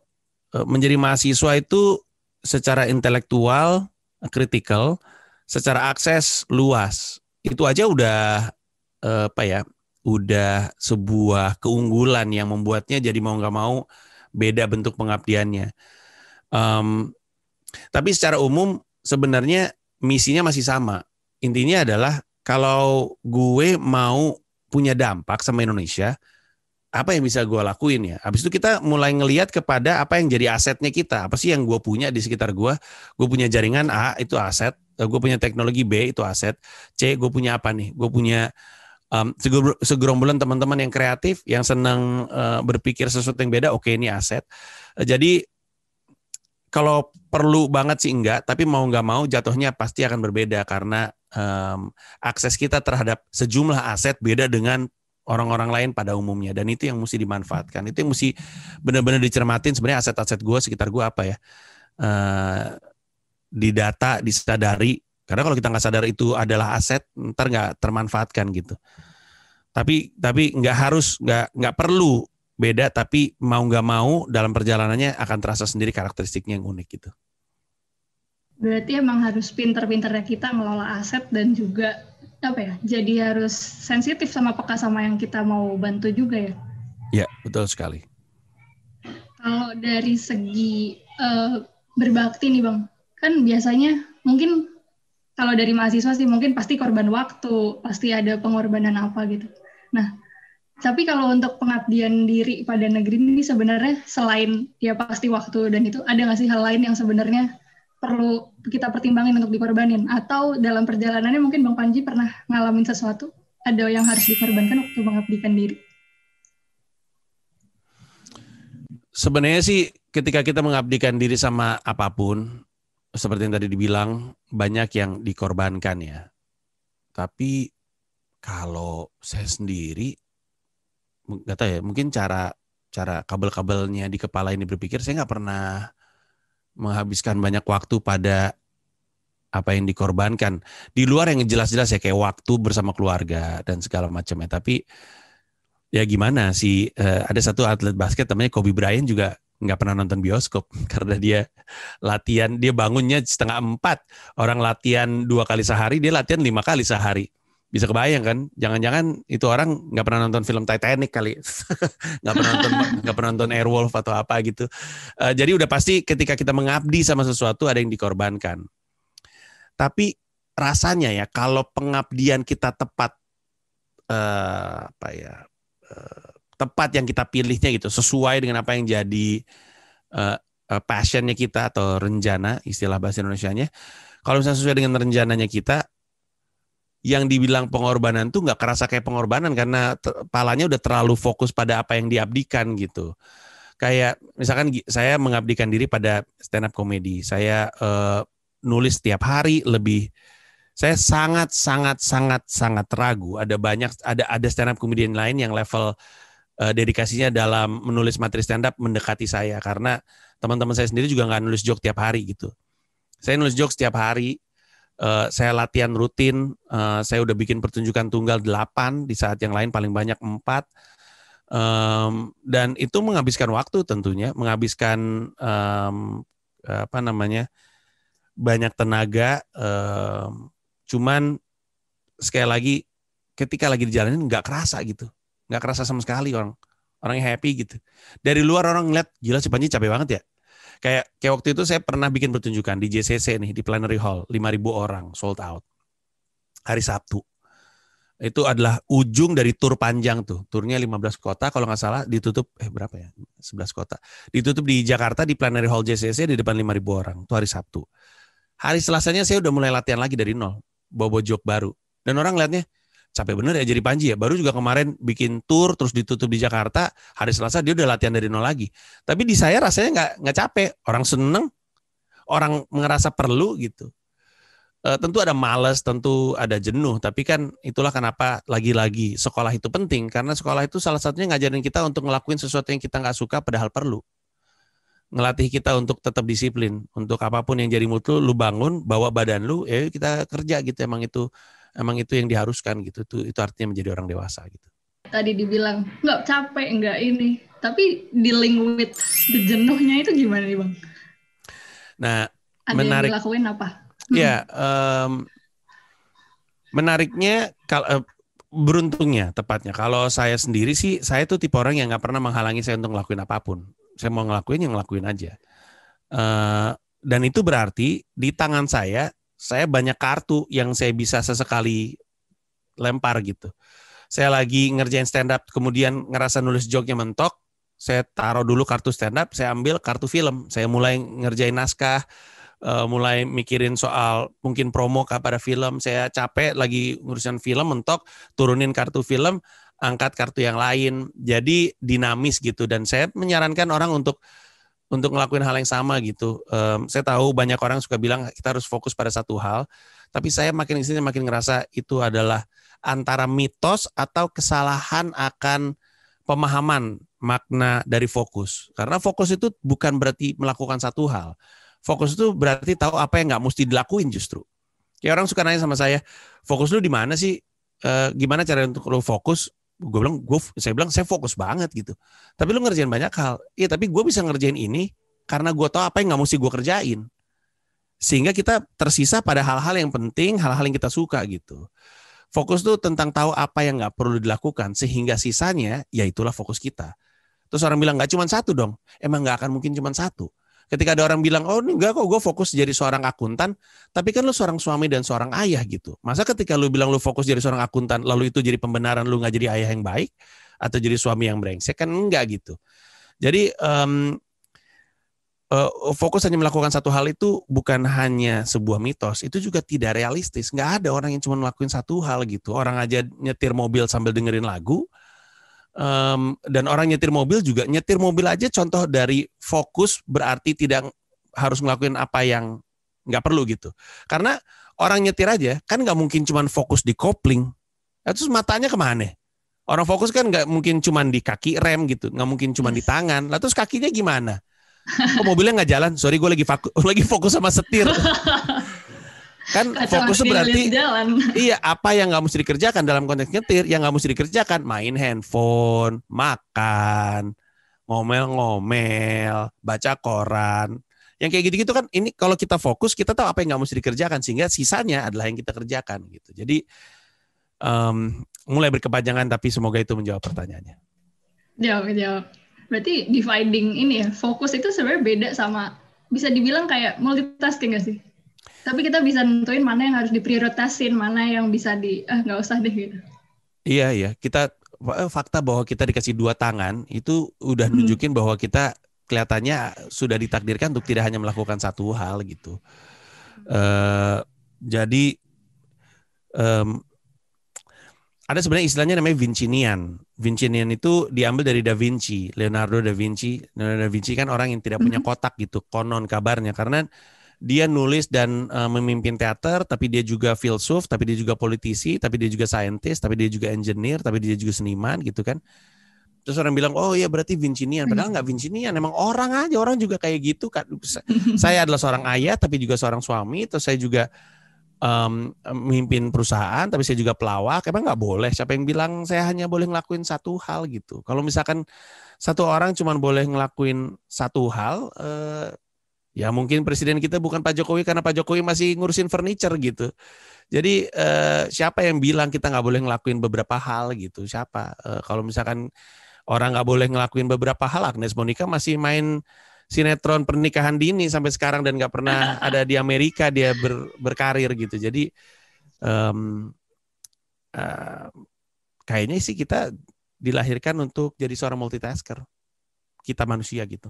Menjadi mahasiswa itu secara intelektual, kritikal, secara akses luas. Itu aja udah apa ya? Udah sebuah keunggulan yang membuatnya jadi mau nggak mau beda bentuk pengabdiannya. Tapi secara umum sebenarnya misinya masih sama. Intinya adalah kalau gue mau punya dampak sama Indonesia, apa yang bisa gue lakuin ya? Habis itu kita mulai ngelihat kepada apa yang jadi asetnya kita. Apa sih yang gue punya di sekitar gue? Gue punya jaringan A, itu aset. Gue punya teknologi B, itu aset. C, gue punya apa nih? Gue punya segerombolan teman-teman yang kreatif, yang senang berpikir sesuatu yang beda. Oke, ini aset. Jadi kalau perlu banget sih enggak, tapi mau nggak mau jatuhnya pasti akan berbeda karena akses kita terhadap sejumlah aset beda dengan orang-orang lain pada umumnya, dan itu yang mesti dimanfaatkan, itu yang mesti benar-benar dicermatin sebenarnya aset-aset gue sekitar gue apa ya, didata, disadari, karena kalau kita nggak sadar itu adalah aset, ntar nggak termanfaatkan gitu. Tapi nggak perlu beda, tapi mau nggak mau dalam perjalanannya akan terasa sendiri karakteristiknya yang unik gitu. Berarti emang harus pinter-pinternya kita ngelola aset dan juga apa ya? Jadi harus sensitif sama peka sama yang kita mau bantu juga ya. Ya, betul sekali. Kalau dari segi berbakti nih Bang, kan biasanya mungkin kalau dari mahasiswa sih mungkin pasti korban waktu, pasti ada pengorbanan apa gitu. Nah, tapi kalau untuk pengabdian diri pada negeri ini sebenarnya selain ya pasti waktu dan itu, ada nggak sih hal lain yang sebenarnya perlu kita pertimbangin untuk dikorbanin? Atau dalam perjalanannya mungkin Bang Panji pernah ngalamin sesuatu, ada yang harus dikorbankan waktu mengabdikan diri? Sebenarnya sih ketika kita mengabdikan diri sama apapun, seperti yang tadi dibilang, banyak yang dikorbankan ya. Tapi kalau saya sendiri, nggak tahu ya, mungkin cara kabel-kabelnya di kepala ini berpikir, saya nggak pernah menghabiskan banyak waktu pada apa yang dikorbankan. Di luar yang jelas-jelas ya, kayak waktu bersama keluarga dan segala macamnya. Tapi ya gimana sih, ada satu atlet basket namanya Kobe Bryant juga nggak pernah nonton bioskop karena dia latihan, dia bangunnya 3:30. Orang latihan 2 kali sehari, dia latihan 5 kali sehari. Bisa kebayang kan? Jangan-jangan itu orang nggak pernah nonton film Titanic kali, nggak pernah nonton Airwolf atau apa gitu. Jadi udah pasti ketika kita mengabdi sama sesuatu ada yang dikorbankan. Tapi rasanya ya kalau pengabdian kita tepat, tepat yang kita pilihnya gitu, sesuai dengan apa yang jadi passionnya kita atau renjana, istilah bahasa Indonesianya. Kalau misalnya sesuai dengan renjananya kita, yang dibilang pengorbanan tuh nggak kerasa kayak pengorbanan karena palanya udah terlalu fokus pada apa yang diabdikan gitu. Kayak misalkan saya mengabdikan diri pada stand up comedy, saya nulis setiap hari lebih. Saya sangat ragu. Ada stand up comedian lain yang level dedikasinya dalam menulis materi stand up mendekati saya, karena teman-teman saya sendiri juga nggak nulis joke tiap hari gitu. Saya nulis joke setiap hari. Saya latihan rutin, saya udah bikin pertunjukan tunggal 8, di saat yang lain paling banyak 4. Dan itu menghabiskan waktu tentunya, menghabiskan banyak tenaga. Cuman sekali lagi ketika lagi dijalanin nggak kerasa gitu, nggak kerasa sama sekali, orangnya happy gitu. Dari luar orang ngeliat, gila si Panji capek banget ya. Kayak waktu itu saya pernah bikin pertunjukan di JCC nih, di Plenary Hall, 5.000 orang, sold out. Hari Sabtu. Itu adalah ujung dari tur panjang tuh. Turnya 15 kota, kalau nggak salah ditutup, berapa ya? 11 kota. Ditutup di Jakarta, di Plenary Hall JCC, di depan 5.000 orang. Itu hari Sabtu. Hari Selasanya saya udah mulai latihan lagi dari nol. Bawa joke baru. Dan orang liatnya, capek bener ya jadi Panji ya. Baru juga kemarin bikin tour terus ditutup di Jakarta. Hari Selasa dia udah latihan dari nol lagi. Tapi di saya rasanya nggak capek. Orang seneng, orang ngerasa perlu gitu. Tentu ada malas, tentu ada jenuh. Tapi kan itulah kenapa lagi-lagi sekolah itu penting. Karena sekolah itu salah satunya ngajarin kita untuk ngelakuin sesuatu yang kita nggak suka padahal perlu. ngelatih kita untuk tetap disiplin. Untuk apapun yang jadi mood lu bangun, bawa badan lu, kita kerja gitu. Emang itu yang diharuskan gitu. Itu artinya menjadi orang dewasa gitu. Tadi dibilang nggak capek, nggak ini. Tapi dealing with the jenuhnya itu gimana nih Bang? Nah, ada menarik. yang dilakuin apa? Ya, menariknya beruntungnya tepatnya. Kalau saya sendiri sih, saya tuh tipe orang yang nggak pernah menghalangi saya untuk ngelakuin apapun. Saya mau ngelakuin yang ngelakuin aja. Dan itu berarti di tangan saya banyak kartu yang saya bisa sesekali lempar gitu. Saya lagi ngerjain stand up, kemudian ngerasa nulis joke-nya mentok, saya taruh dulu kartu stand up, saya ambil kartu film, saya mulai ngerjain naskah, mulai mikirin soal mungkin promo pada film, saya capek lagi ngurusin film mentok, turunin kartu film, angkat kartu yang lain, jadi dinamis gitu. Dan saya menyarankan orang untuk ngelakuin hal yang sama gitu. Saya tahu banyak orang suka bilang kita harus fokus pada satu hal, tapi saya makin kesini makin ngerasa itu adalah antara mitos atau kesalahan akan pemahaman makna dari fokus. Karena fokus itu bukan berarti melakukan satu hal. Fokus itu berarti tahu apa yang nggak mesti dilakuin justru. Kayak orang suka nanya sama saya, fokus lu di mana sih? Gimana cara untuk lu fokus? Saya bilang saya fokus banget gitu. Tapi lu ngerjain banyak hal. Iya, tapi gue bisa ngerjain ini karena gue tahu apa yang nggak mesti gue kerjain. Sehingga kita tersisa pada hal-hal yang penting, hal-hal yang kita suka gitu. Fokus tuh tentang tahu apa yang nggak perlu dilakukan, sehingga sisanya ya itulah fokus kita. Terus orang bilang nggak cuma satu dong, emang nggak akan mungkin cuma satu. Ketika ada orang bilang, oh enggak kok gue fokus jadi seorang akuntan, tapi kan lu seorang suami dan seorang ayah gitu. Masa ketika lu bilang lu fokus jadi seorang akuntan, lalu itu jadi pembenaran lu nggak jadi ayah yang baik, atau jadi suami yang brengsek, kan enggak gitu. Jadi fokus hanya melakukan satu hal itu bukan hanya sebuah mitos, itu juga tidak realistis. Nggak ada orang yang cuma melakukan satu hal gitu. Orang aja nyetir mobil sambil dengerin lagu, dan orang nyetir mobil aja contoh dari fokus berarti tidak harus ngelakuin apa yang nggak perlu gitu. Karena orang nyetir aja kan nggak mungkin cuma fokus di kopling, terus matanya kemana? Orang fokus kan nggak mungkin cuma di kaki rem gitu, nggak mungkin cuma di tangan. Lah terus kakinya gimana? Oh, mobilnya nggak jalan, sorry gue lagi fokus sama setir. Kan fokus berarti iya, apa yang nggak mesti dikerjakan dalam konteks nyetir, yang nggak mesti dikerjakan main handphone, makan, ngomel-ngomel, baca koran, yang kayak gitu-gitu kan. Ini kalau kita fokus, kita tahu apa yang nggak mesti dikerjakan, sehingga sisanya adalah yang kita kerjakan gitu. Jadi mulai berkepanjangan, tapi semoga itu menjawab pertanyaannya. Jawab. Berarti dividing ini ya, fokus itu sebenarnya beda sama, bisa dibilang kayak multitasking nggak sih? Tapi kita bisa nentuin mana yang harus diprioritasin, mana yang bisa nggak usah deh gitu. Iya, fakta bahwa kita dikasih dua tangan itu udah nunjukin bahwa kita kelihatannya sudah ditakdirkan untuk tidak hanya melakukan satu hal gitu. Jadi ada sebenarnya istilahnya namanya Vincinian. Vincinian itu diambil dari Da Vinci, Leonardo da Vinci. Leonardo da Vinci kan orang yang tidak punya kotak gitu, konon kabarnya, karena dia nulis dan memimpin teater, tapi dia juga filsuf, tapi dia juga politisi, tapi dia juga saintis, tapi dia juga engineer, tapi dia juga seniman gitu kan. Terus orang bilang, oh iya berarti Vincinian. Padahal nggak Vincinian, emang orang aja, orang juga kayak gitu kan. Saya adalah seorang ayah, tapi juga seorang suami. Terus saya juga memimpin perusahaan, tapi saya juga pelawak. Emang nggak boleh? Siapa yang bilang saya hanya boleh ngelakuin satu hal gitu? Kalau misalkan satu orang cuma boleh ngelakuin satu hal, ya mungkin presiden kita bukan Pak Jokowi, karena Pak Jokowi masih ngurusin furniture gitu. Jadi siapa yang bilang kita nggak boleh ngelakuin beberapa hal gitu? Siapa? Kalau misalkan orang nggak boleh ngelakuin beberapa hal, Agnes Monica masih main sinetron pernikahan dini sampai sekarang dan nggak pernah ada di Amerika dia berkarir gitu. Jadi kayaknya sih kita dilahirkan untuk jadi seorang multitasker. Kita manusia gitu.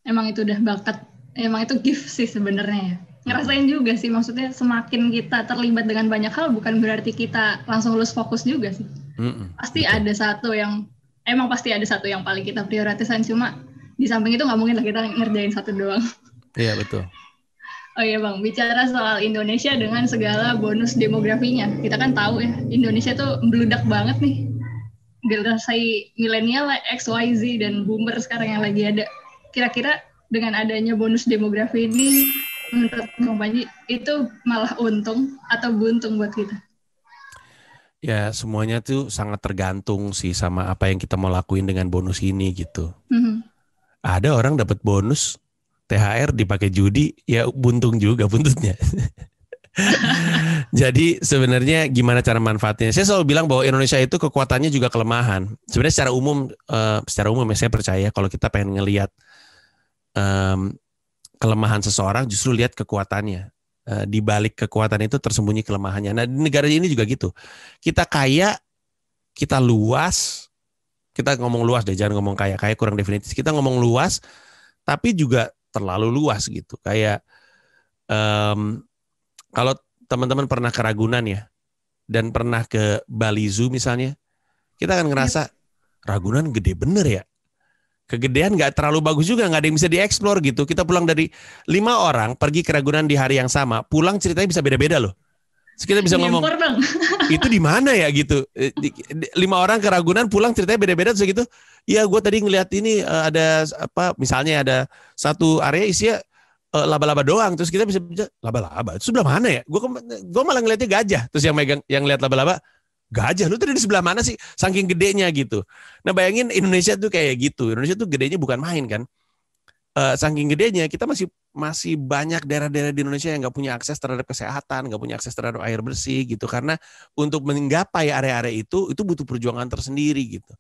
Emang itu udah bakat, emang itu gift sih sebenarnya ya. Ngerasain juga sih, maksudnya semakin kita terlibat dengan banyak hal bukan berarti kita langsung lulus fokus juga sih. Pasti betul. Pasti ada satu yang paling kita prioritaskan, cuma di samping itu nggak mungkin lah kita ngerjain satu doang. Iya betul. Oh iya Bang, bicara soal Indonesia dengan segala bonus demografinya, kita kan tahu ya Indonesia tuh beludak banget nih. Generasi milenial, X, Y, Z dan boomer sekarang yang lagi ada. kira-kira dengan adanya bonus demografi ini, menurut Bang Panji, itu malah untung atau buntung buat kita? Ya semuanya tuh sangat tergantung sih sama apa yang kita mau lakuin dengan bonus ini gitu. Ada orang dapat bonus THR dipakai judi, ya buntung juga buntutnya. Jadi sebenarnya gimana cara manfaatnya? Saya selalu bilang bahwa Indonesia itu kekuatannya juga kelemahan. Sebenarnya secara umum ya saya percaya kalau kita pengen ngelihat kelemahan seseorang, justru lihat kekuatannya. Di balik kekuatan itu tersembunyi kelemahannya. Nah di negara ini juga gitu. Kita kaya, kita luas, kita ngomong luas deh, jangan ngomong kaya. Kaya kurang definitif. Kita ngomong luas, tapi juga terlalu luas gitu. Kayak kalau teman-teman pernah ke Ragunan ya, dan pernah ke Bali Zoo misalnya, kita akan ngerasa Ragunan gede bener ya. Kegedean nggak terlalu bagus juga, nggak ada yang bisa dieksplor gitu. Kita pulang dari 5 orang pergi ke Ragunan di hari yang sama, pulang ceritanya bisa beda-beda loh. Terus kita bisa ngomong, itu di mana ya gitu. 5 orang ke Ragunan pulang ceritanya beda-beda terus gitu. Ya gue tadi ngeliat ini ada apa, misalnya ada satu area isinya laba-laba doang, terus kita bisa laba-laba itu sebelah mana ya? Gue malah ngeliatnya gajah, terus yang lihat laba-laba gajah, lu tadi di sebelah mana sih? Saking gedenya gitu. Nah bayangin Indonesia tuh kayak gitu. Indonesia tuh gedenya bukan main kan. Saking gedenya kita masih banyak daerah-daerah di Indonesia yang nggak punya akses terhadap kesehatan, nggak punya akses terhadap air bersih gitu. Karena untuk menggapai area-area itu butuh perjuangan tersendiri gitu.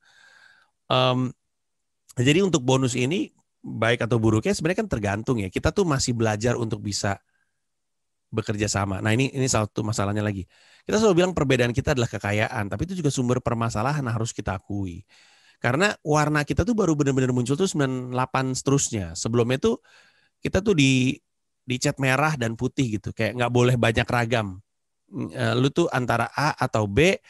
Jadi untuk bonus ini baik atau buruknya sebenarnya kan tergantung ya. Kita tuh masih belajar untuk bisa bekerja sama. Nah ini satu masalahnya lagi. Kita selalu bilang perbedaan kita adalah kekayaan, tapi itu juga sumber permasalahan yang harus kita akui. Karena warna kita tuh baru benar-benar muncul tuh 98 seterusnya. Sebelumnya tuh kita tuh dicat merah dan putih gitu, kayak nggak boleh banyak ragam. Lu tuh antara A atau B,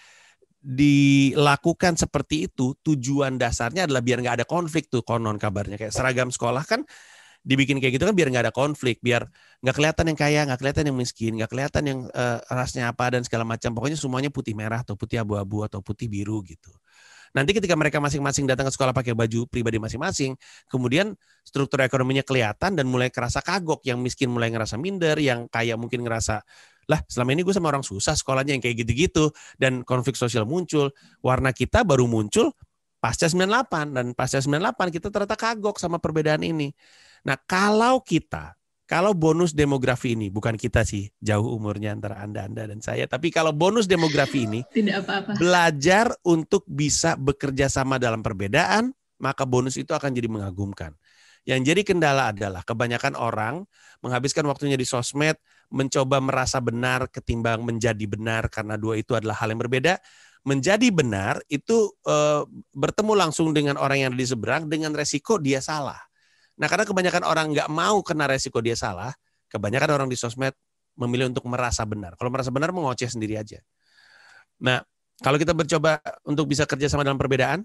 dilakukan seperti itu tujuan dasarnya adalah biar nggak ada konflik tuh konon kabarnya. Kayak seragam sekolah kan dibikin kayak gitu kan biar nggak ada konflik, biar nggak kelihatan yang kaya, nggak kelihatan yang miskin, nggak kelihatan yang rasnya apa dan segala macam. Pokoknya semuanya putih merah atau putih abu-abu atau putih biru gitu. Nanti ketika mereka masing-masing datang ke sekolah pakai baju pribadi masing-masing, kemudian struktur ekonominya kelihatan dan mulai kerasa kagok. Yang miskin mulai ngerasa minder, yang kaya mungkin ngerasa, lah selama ini gue sama orang susah sekolahnya yang kayak gitu-gitu. Dan konflik sosial muncul, warna kita baru muncul pasca 98. Dan pasca 98 kita ternyata kagok sama perbedaan ini. Nah kalau bonus demografi ini, bukan kita sih, jauh umurnya antara Anda dan saya, tapi kalau bonus demografi ini, tidak apa-apa, belajar untuk bisa bekerja sama dalam perbedaan, maka bonus itu akan jadi mengagumkan. Yang jadi kendala adalah kebanyakan orang menghabiskan waktunya di sosmed, mencoba merasa benar ketimbang menjadi benar, karena dua itu adalah hal yang berbeda. Menjadi benar itu bertemu langsung dengan orang yang ada di seberang dengan resiko dia salah. Nah karena kebanyakan orang nggak mau kena resiko dia salah, kebanyakan orang di sosmed memilih untuk merasa benar. Kalau merasa benar mengoceh sendiri aja. Nah kalau kita bercoba untuk bisa kerjasama dalam perbedaan,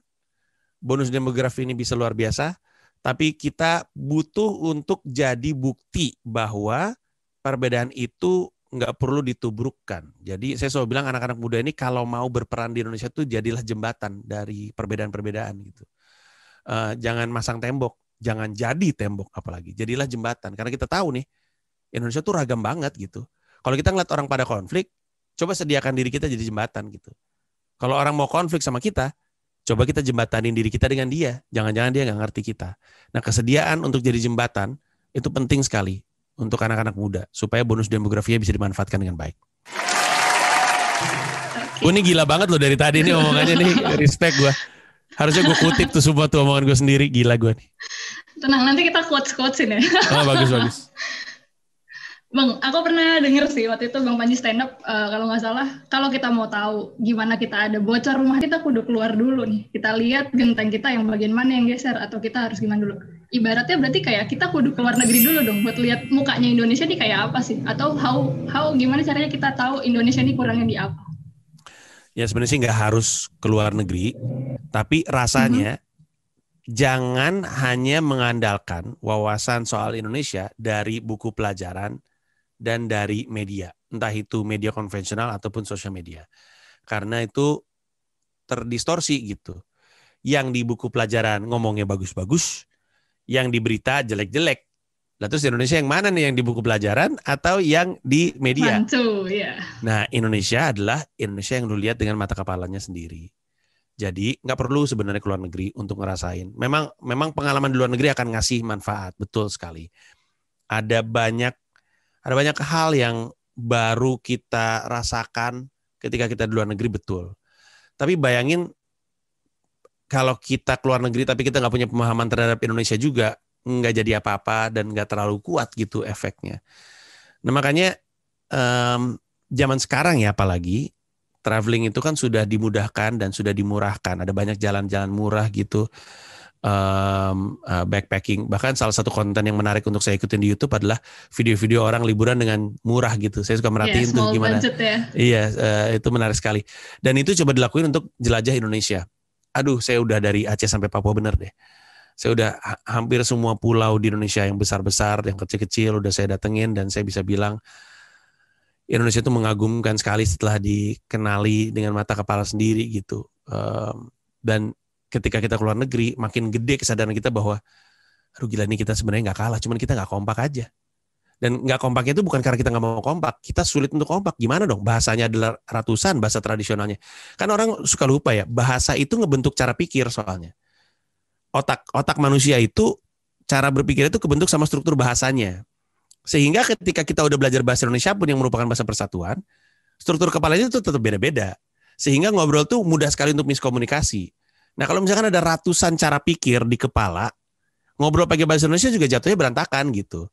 bonus demografi ini bisa luar biasa, tapi kita butuh untuk jadi bukti bahwa perbedaan itu nggak perlu ditubrukkan. Jadi saya selalu bilang anak-anak muda ini kalau mau berperan di Indonesia itu jadilah jembatan dari perbedaan-perbedaan gitu. Jangan masang tembok. Jangan jadi tembok apalagi, jadilah jembatan. Karena kita tahu nih, Indonesia tuh ragam banget gitu. Kalau kita ngeliat orang pada konflik, coba sediakan diri kita jadi jembatan gitu. Kalau orang mau konflik sama kita, coba kita jembatanin diri kita dengan dia. Jangan-jangan dia nggak ngerti kita. Nah kesediaan untuk jadi jembatan, itu penting sekali untuk anak-anak muda. Supaya bonus demografinya bisa dimanfaatkan dengan baik. Okay. Ini gila banget loh dari tadi nih omongannya nih, respect gue. Harusnya gue kutip tuh semua tuh omongan gue sendiri, gila gue nih. Tenang, nanti kita quotes-quotesin ya. Oh bagus. Bang, aku pernah denger sih waktu itu Bang Panji stand up, kalau nggak salah, kalau kita mau tahu gimana kita ada bocor rumah kita kudu keluar dulu nih. Kita lihat genteng kita yang bagian mana yang geser, atau kita harus gimana dulu. Ibaratnya berarti kayak kita kudu keluar negeri dulu dong, buat lihat mukanya Indonesia nih kayak apa sih. Atau how gimana caranya kita tahu Indonesia ini kurangnya di apa. Ya sebenarnya sih nggak harus keluar negeri, tapi rasanya jangan hanya mengandalkan wawasan soal Indonesia dari buku pelajaran dan dari media, entah itu media konvensional ataupun sosial media, karena itu terdistorsi gitu. Yang di buku pelajaran ngomongnya bagus-bagus, yang di berita jelek-jelek. Nah, terus Indonesia yang mana nih, yang di buku pelajaran atau yang di media? Mantu, ya. Nah, Indonesia adalah Indonesia yang lu lihat dengan mata kepalanya sendiri. Jadi nggak perlu sebenarnya ke luar negeri untuk ngerasain. Memang pengalaman di luar negeri akan ngasih manfaat, betul sekali. Ada banyak hal yang baru kita rasakan ketika kita di luar negeri, betul. Tapi bayangin kalau kita keluar negeri tapi kita nggak punya pemahaman terhadap Indonesia juga, nggak jadi apa-apa dan nggak terlalu kuat gitu efeknya. Nah makanya zaman sekarang ya apalagi traveling itu kan sudah dimudahkan dan sudah dimurahkan. Ada banyak jalan-jalan murah gitu, backpacking. Bahkan salah satu konten yang menarik untuk saya ikutin di YouTube adalah video-video orang liburan dengan murah gitu. Saya suka merhatiin tuh gimana. Budget ya. Iya, itu menarik sekali. Dan itu coba dilakuin untuk jelajah Indonesia. Aduh, saya udah dari Aceh sampai Papua bener deh. Saya udah hampir semua pulau di Indonesia yang besar-besar, yang kecil-kecil udah saya datengin, dan saya bisa bilang Indonesia itu mengagumkan sekali setelah dikenali dengan mata kepala sendiri gitu. Dan ketika kita keluar negeri, makin gede kesadaran kita bahwa aduh gila nih, kita sebenarnya nggak kalah, cuman kita nggak kompak aja. Dan nggak kompaknya itu bukan karena kita nggak mau kompak, kita sulit untuk kompak. Gimana dong? Bahasanya adalah ratusan bahasa tradisionalnya. Kan orang suka lupa ya, bahasa itu ngebentuk cara pikir soalnya. Otak manusia itu, cara berpikir itu kebentuk sama struktur bahasanya. Sehingga ketika kita udah belajar bahasa Indonesia pun yang merupakan bahasa persatuan, struktur kepalanya itu tetap beda-beda. Sehingga ngobrol tuh mudah sekali untuk miskomunikasi. Nah kalau misalkan ada ratusan cara pikir di kepala, ngobrol pakai bahasa Indonesia juga jatuhnya berantakan gitu.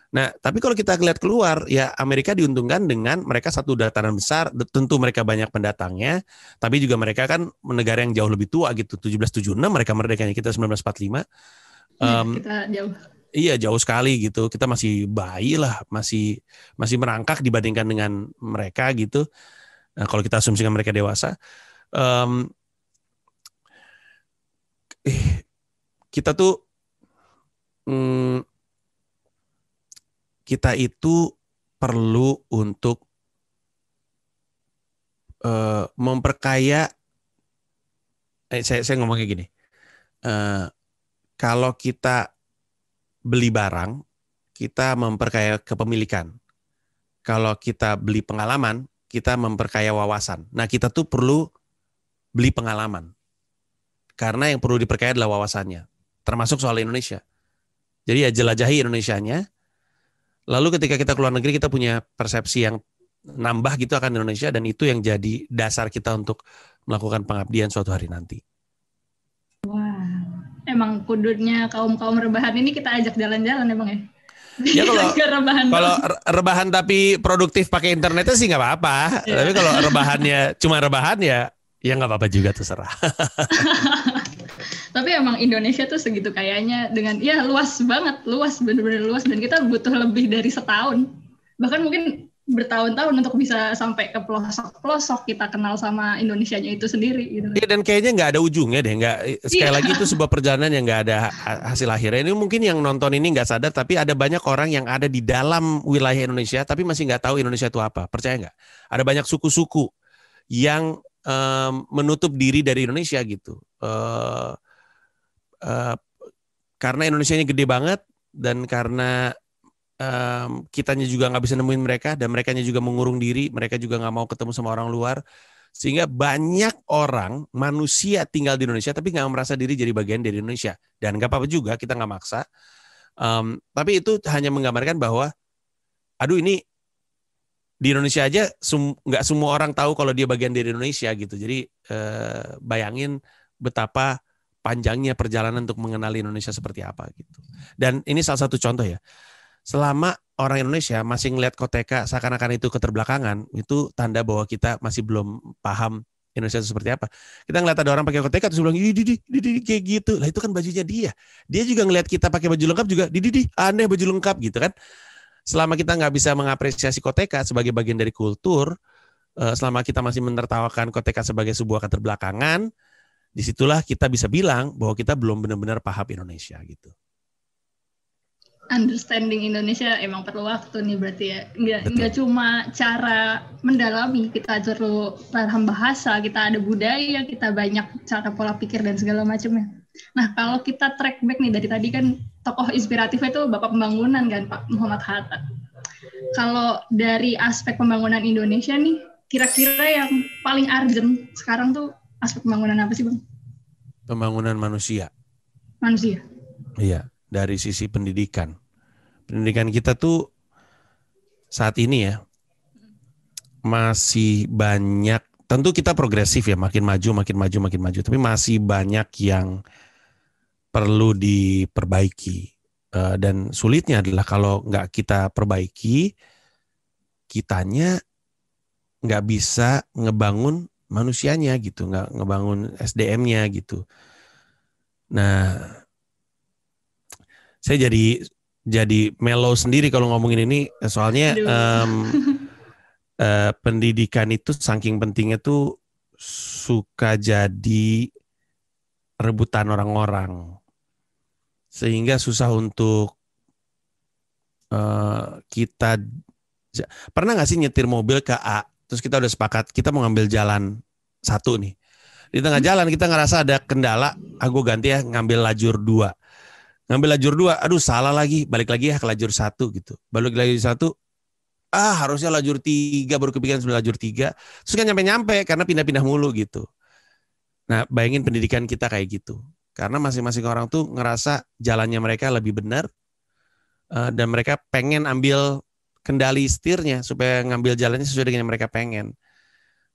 Nah, tapi kalau kita lihat keluar, ya Amerika diuntungkan dengan mereka satu dataran besar, tentu mereka banyak pendatangnya, tapi juga mereka kan negara yang jauh lebih tua gitu, 1776 mereka merdekanya, kita 1945. Kita jauh. Iya, jauh sekali gitu. Kita masih bayi lah, masih merangkak dibandingkan dengan mereka gitu. Nah, kalau kita asumsikan mereka dewasa, kita tuh kita itu perlu untuk memperkaya. Saya ngomong kayak gini. Kalau kita beli barang, kita memperkaya kepemilikan. Kalau kita beli pengalaman, kita memperkaya wawasan. Nah, kita tuh perlu beli pengalaman. Karena yang perlu diperkaya adalah wawasannya. Termasuk soal Indonesia. Jadi ya jelajahi Indonesianya. Lalu ketika kita keluar negeri, kita punya persepsi yang nambah gitu akan Indonesia, dan itu yang jadi dasar kita untuk melakukan pengabdian suatu hari nanti. Wah, emang kudurnya kaum rebahan ini kita ajak jalan-jalan emang ya? Ya kalau rebahan tapi produktif pakai internetnya sih nggak apa-apa. Yeah. Tapi kalau rebahannya cuma rebahan ya nggak apa-apa juga, terserah. Tapi emang Indonesia tuh segitu kayaknya dengan luas banget, bener-bener luas, dan kita butuh lebih dari setahun, bahkan mungkin bertahun-tahun untuk bisa sampai ke pelosok-pelosok kita kenal sama Indonesianya itu sendiri gitu. Iya, dan kayaknya nggak ada ujungnya deh, sekali lagi itu sebuah perjalanan yang nggak ada hasil akhirnya. Ini mungkin yang nonton ini nggak sadar, tapi ada banyak orang yang ada di dalam wilayah Indonesia tapi masih nggak tahu Indonesia itu apa. Percaya nggak? Ada banyak suku-suku yang menutup diri dari Indonesia gitu. Karena Indonesianya gede banget, dan karena kitanya juga nggak bisa nemuin mereka, dan merekanya juga mengurung diri, mereka juga nggak mau ketemu sama orang luar, sehingga banyak orang manusia tinggal di Indonesia tapi nggak merasa diri jadi bagian dari Indonesia. Dan nggak apa-apa juga, kita nggak maksa, tapi itu hanya menggambarkan bahwa aduh ini di Indonesia aja nggak semua orang tahu kalau dia bagian dari Indonesia gitu. Jadi bayangin betapa panjangnya perjalanan untuk mengenali Indonesia seperti apa gitu. Dan ini salah satu contoh ya. Selama orang Indonesia masih ngelihat koteka seakan-akan itu keterbelakangan, itu tanda bahwa kita masih belum paham Indonesia itu seperti apa. Kita ngeliat ada orang pakai koteka terus bilang, di kayak gitu. Lah itu kan bajunya dia. Dia juga ngelihat kita pakai baju lengkap juga, di aneh baju lengkap gitu kan. Selama kita nggak bisa mengapresiasi koteka sebagai bagian dari kultur, selama kita masih menertawakan koteka sebagai sebuah keterbelakangan, disitulah kita bisa bilang bahwa kita belum benar-benar paham Indonesia gitu. Understanding Indonesia emang perlu waktu nih berarti ya. Nggak cuma cara mendalami, kita perlu paham bahasa, kita ada budaya, kita banyak cara pola pikir dan segala macamnya. Nah, kalau kita track back nih dari tadi kan tokoh inspiratifnya itu Bapak Pembangunan kan, Pak Muhammad Hatta. Kalau dari aspek pembangunan Indonesia nih, kira-kira yang paling urgent sekarang tuh aspek pembangunan apa sih, Bang? Pembangunan manusia. Manusia. Iya, dari sisi pendidikan. Pendidikan kita tuh saat ini ya masih banyak, tentu kita progresif ya, makin maju, tapi masih banyak yang perlu diperbaiki. Dan sulitnya adalah kalau nggak kita perbaiki, kitanya nggak bisa ngebangun manusianya gitu, nggak ngebangun SDM-nya gitu. Nah, saya jadi mellow sendiri kalau ngomongin ini, soalnya pendidikan itu saking pentingnya tuh suka jadi rebutan orang-orang, sehingga susah untuk kita. Pernah nggak sih nyetir mobil ke A, terus kita udah sepakat kita mau ngambil jalan satu nih, di tengah jalan kita ngerasa ada kendala, gue ganti ya ngambil lajur 2. Ngambil lajur 2, aduh salah lagi, balik lagi ya ke lajur 1 gitu. Balik lajur 1, harusnya lajur 3, baru kepikiran sebelah lajur 3. Terus kan nyampe-nyampe karena pindah-pindah mulu gitu. Nah, bayangin pendidikan kita kayak gitu. Karena masing-masing orang tuh ngerasa jalannya mereka lebih benar, dan mereka pengen ambil kendali setirnya supaya ngambil jalannya sesuai dengan yang mereka pengen.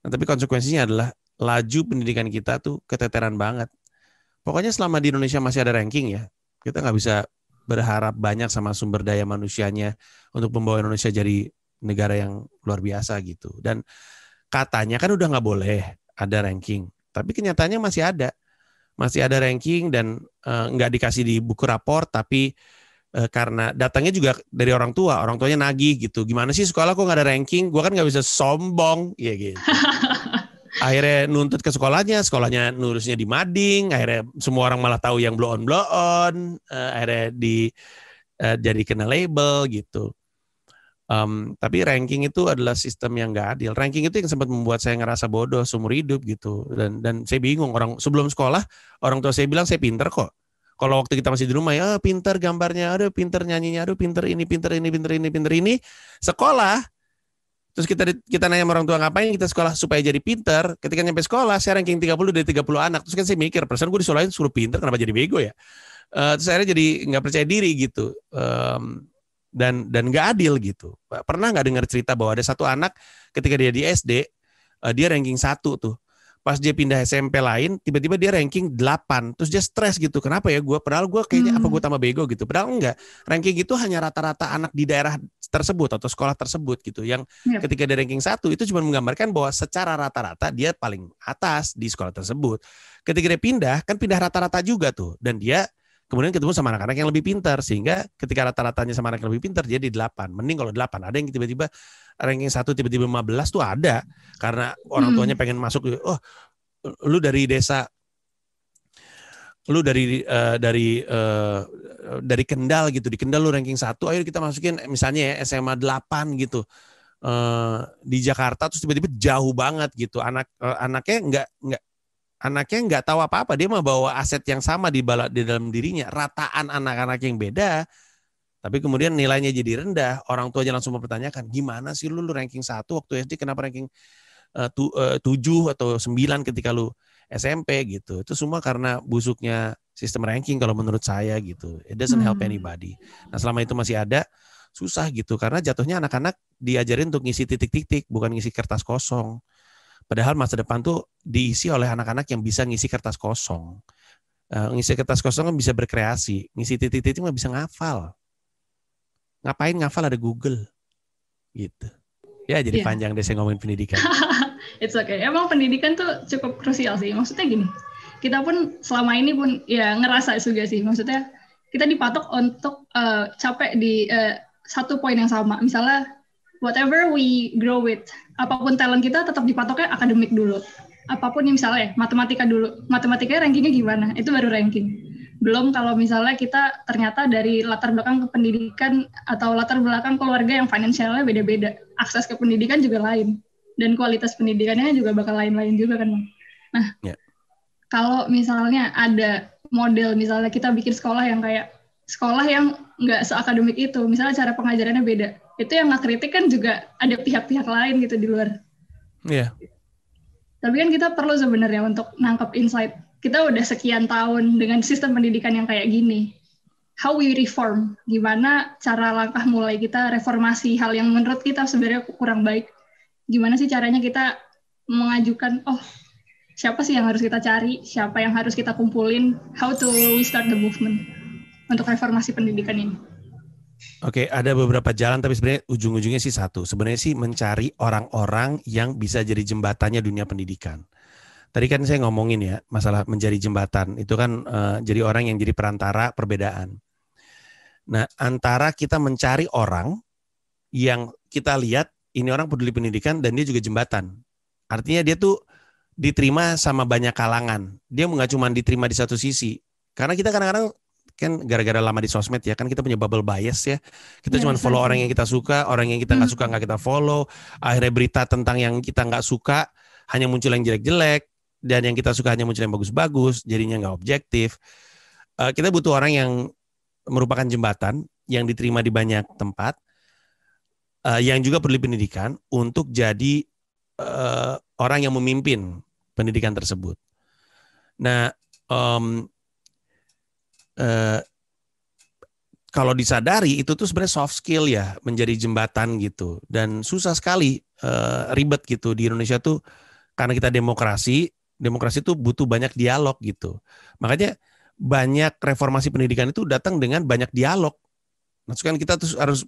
Nah, tapi konsekuensinya adalah laju pendidikan kita tuh keteteran banget. Pokoknya selama di Indonesia masih ada ranking ya, kita nggak bisa berharap banyak sama sumber daya manusianya untuk membawa Indonesia jadi negara yang luar biasa gitu. Dan katanya kan udah nggak boleh ada ranking, tapi kenyataannya masih ada ranking dan nggak dikasih di buku rapor, tapi karena datangnya juga dari orang tuanya nagih gitu. Gimana sih sekolah kok nggak ada ranking? Gua kan nggak bisa sombong, ya gitu. Akhirnya nuntut ke sekolahnya nulisnya di mading, akhirnya semua orang malah tahu yang blow on, akhirnya jadi kena label gitu. Tapi ranking itu adalah sistem yang nggak adil. Ranking itu yang sempat membuat saya ngerasa bodoh seumur hidup gitu. Dan saya bingung, orang sebelum sekolah orang tua saya bilang saya pinter kok. Kalau waktu kita masih di rumah ya pinter gambarnya, aduh pinter nyanyinya, aduh pinter ini. Sekolah, terus kita nanya sama orang tua ngapain kita sekolah supaya jadi pinter. Ketika nyampe sekolah saya ranking 30 dari 30 anak. Terus kan saya mikir, perasaan gue disolahin suruh pinter, kenapa jadi bego ya? Terus akhirnya jadi nggak percaya diri gitu. Dan nggak adil gitu. Pernah nggak dengar cerita bahwa ada satu anak ketika dia di SD, dia ranking 1 tuh. Pas dia pindah SMP lain, tiba-tiba dia ranking 8. Terus dia stres gitu. Kenapa ya gue? Padahal gue kayaknya apa gue tambah bego gitu. Padahal enggak. Ranking itu hanya rata-rata anak di daerah tersebut atau sekolah tersebut gitu. Yang ketika dia ranking 1 itu cuma menggambarkan bahwa secara rata-rata dia paling atas di sekolah tersebut. Ketika dia pindah, kan pindah rata-rata juga tuh. Dan dia kemudian ketemu sama anak-anak yang lebih pintar. Sehingga ketika rata-ratanya sama anak yang lebih pintar, dia di 8. Mending kalau 8. Ada yang tiba-tiba ranking 1 tiba-tiba 15 tuh ada. Karena orang tuanya pengen masuk, lu dari desa, lu dari Kendal gitu, di Kendal lu ranking 1, ayo kita masukin misalnya ya SMA 8 gitu. Di Jakarta terus tiba-tiba jauh banget gitu. Anaknya nggak tahu apa-apa, dia mau bawa aset yang sama di dalam dirinya, rataan anak-anak yang beda. Tapi kemudian nilainya jadi rendah, orang tuanya langsung mempertanyakan, gimana sih lu ranking 1 waktu SD, kenapa ranking 7 atau 9 ketika lu SMP gitu. Itu semua karena busuknya sistem ranking kalau menurut saya gitu. It doesn't help anybody. Nah, selama itu masih ada, susah gitu. Karena jatuhnya anak-anak diajarin untuk ngisi titik-titik, bukan ngisi kertas kosong. Padahal masa depan tuh diisi oleh anak-anak yang bisa ngisi kertas kosong. Ngisi kertas kosong kan bisa berkreasi. Ngisi titik-titik mah bisa ngafal. Ngapain ngafal, ada Google gitu. Ya jadi panjang deh saya ngomongin pendidikan. It's okay. Emang pendidikan tuh cukup krusial sih. Maksudnya gini, kita pun selama ini pun ya ngerasa juga sih. Maksudnya kita dipatok untuk capek di satu poin yang sama. Misalnya whatever we grow with, apapun talent kita tetap dipatoknya akademik dulu. Apapun yang misalnya matematika dulu. Matematikanya rankingnya gimana? Itu baru ranking. Belum kalau misalnya kita ternyata dari latar belakang pendidikan atau latar belakang keluarga yang finansialnya beda-beda. Akses ke pendidikan juga lain. Dan kualitas pendidikannya juga bakal lain-lain juga kan. Nah, kalau misalnya ada model, misalnya kita bikin sekolah yang kayak sekolah yang nggak seakademik itu, misalnya cara pengajarannya beda, itu yang ngekritik kan juga ada pihak-pihak lain gitu di luar. Iya. Tapi kan kita perlu sebenarnya untuk nangkep insight. Kita udah sekian tahun dengan sistem pendidikan yang kayak gini. How we reform? Gimana cara langkah mulai kita reformasi hal yang menurut kita sebenarnya kurang baik? Gimana sih caranya kita mengajukan, siapa sih yang harus kita cari? Siapa yang harus kita kumpulin? How to we start the movement untuk reformasi pendidikan ini? Oke, ada beberapa jalan, tapi sebenarnya ujung-ujungnya sih satu. Sebenarnya sih mencari orang-orang yang bisa jadi jembatannya dunia pendidikan. Tadi kan saya ngomongin ya, masalah menjadi jembatan. Itu kan jadi orang yang jadi perantara perbedaan. Nah, antara kita mencari orang yang kita lihat, ini orang peduli pendidikan dan dia juga jembatan. Artinya dia tuh diterima sama banyak kalangan. Dia nggak cuma diterima di satu sisi. Karena kita kadang-kadang kan gara-gara lama di sosmed ya, kan kita punya bubble bias ya. Kita cuma follow orang yang kita suka, orang yang kita nggak suka nggak kita follow. Akhirnya berita tentang yang kita nggak suka hanya muncul yang jelek-jelek, dan yang kita suka hanya muncul yang bagus-bagus, jadinya nggak objektif. Kita butuh orang yang merupakan jembatan, yang diterima di banyak tempat, yang juga peduli pendidikan untuk jadi orang yang memimpin pendidikan tersebut. Nah, kalau disadari itu tuh sebenarnya soft skill ya, menjadi jembatan gitu, dan susah sekali, ribet gitu di Indonesia tuh, karena kita demokrasi tuh butuh banyak dialog gitu. Makanya banyak reformasi pendidikan itu datang dengan banyak dialog. Maksudnya kita tuh harus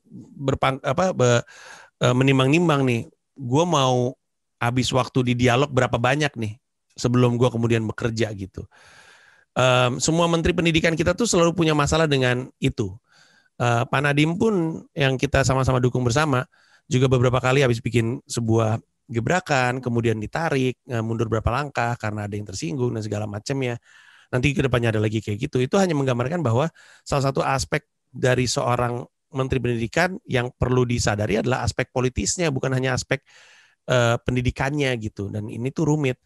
menimbang-nimbang nih, gue mau habis waktu di dialog berapa banyak nih sebelum gue kemudian bekerja gitu. Semua menteri pendidikan kita tuh selalu punya masalah dengan itu. Pak Nadiem pun yang kita sama-sama dukung bersama juga beberapa kali habis bikin sebuah gebrakan, kemudian ditarik, mundur berapa langkah karena ada yang tersinggung dan segala macamnya. Nanti ke depannya ada lagi kayak gitu. Itu hanya menggambarkan bahwa salah satu aspek dari seorang menteri pendidikan yang perlu disadari adalah aspek politisnya, bukan hanya aspek pendidikannya gitu. Dan ini tuh rumit.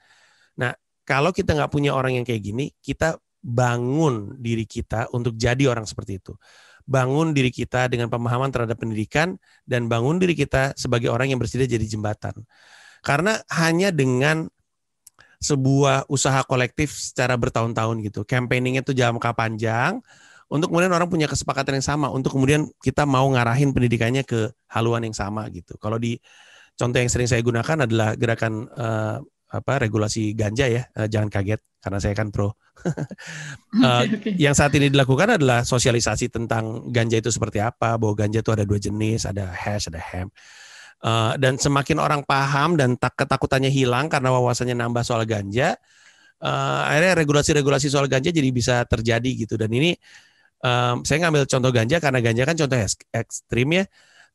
Nah, kalau kita nggak punya orang yang kayak gini, kita bangun diri kita untuk jadi orang seperti itu. Bangun diri kita dengan pemahaman terhadap pendidikan, dan bangun diri kita sebagai orang yang bersedia jadi jembatan. Karena hanya dengan sebuah usaha kolektif secara bertahun-tahun gitu, campaigningnya itu jangka panjang, untuk kemudian orang punya kesepakatan yang sama, untuk kemudian kita mau ngarahin pendidikannya ke haluan yang sama gitu. Kalau di contoh yang sering saya gunakan adalah gerakan regulasi ganja ya, jangan kaget karena saya kan pro. Okay. Yang saat ini dilakukan adalah sosialisasi tentang ganja itu seperti apa, bahwa ganja itu ada 2 jenis, ada hash, ada hemp. Dan semakin orang paham dan ketakutannya hilang karena wawasannya nambah soal ganja, akhirnya regulasi-regulasi soal ganja jadi bisa terjadi gitu. Dan ini saya ngambil contoh ganja karena ganja kan contoh ekstrim ya,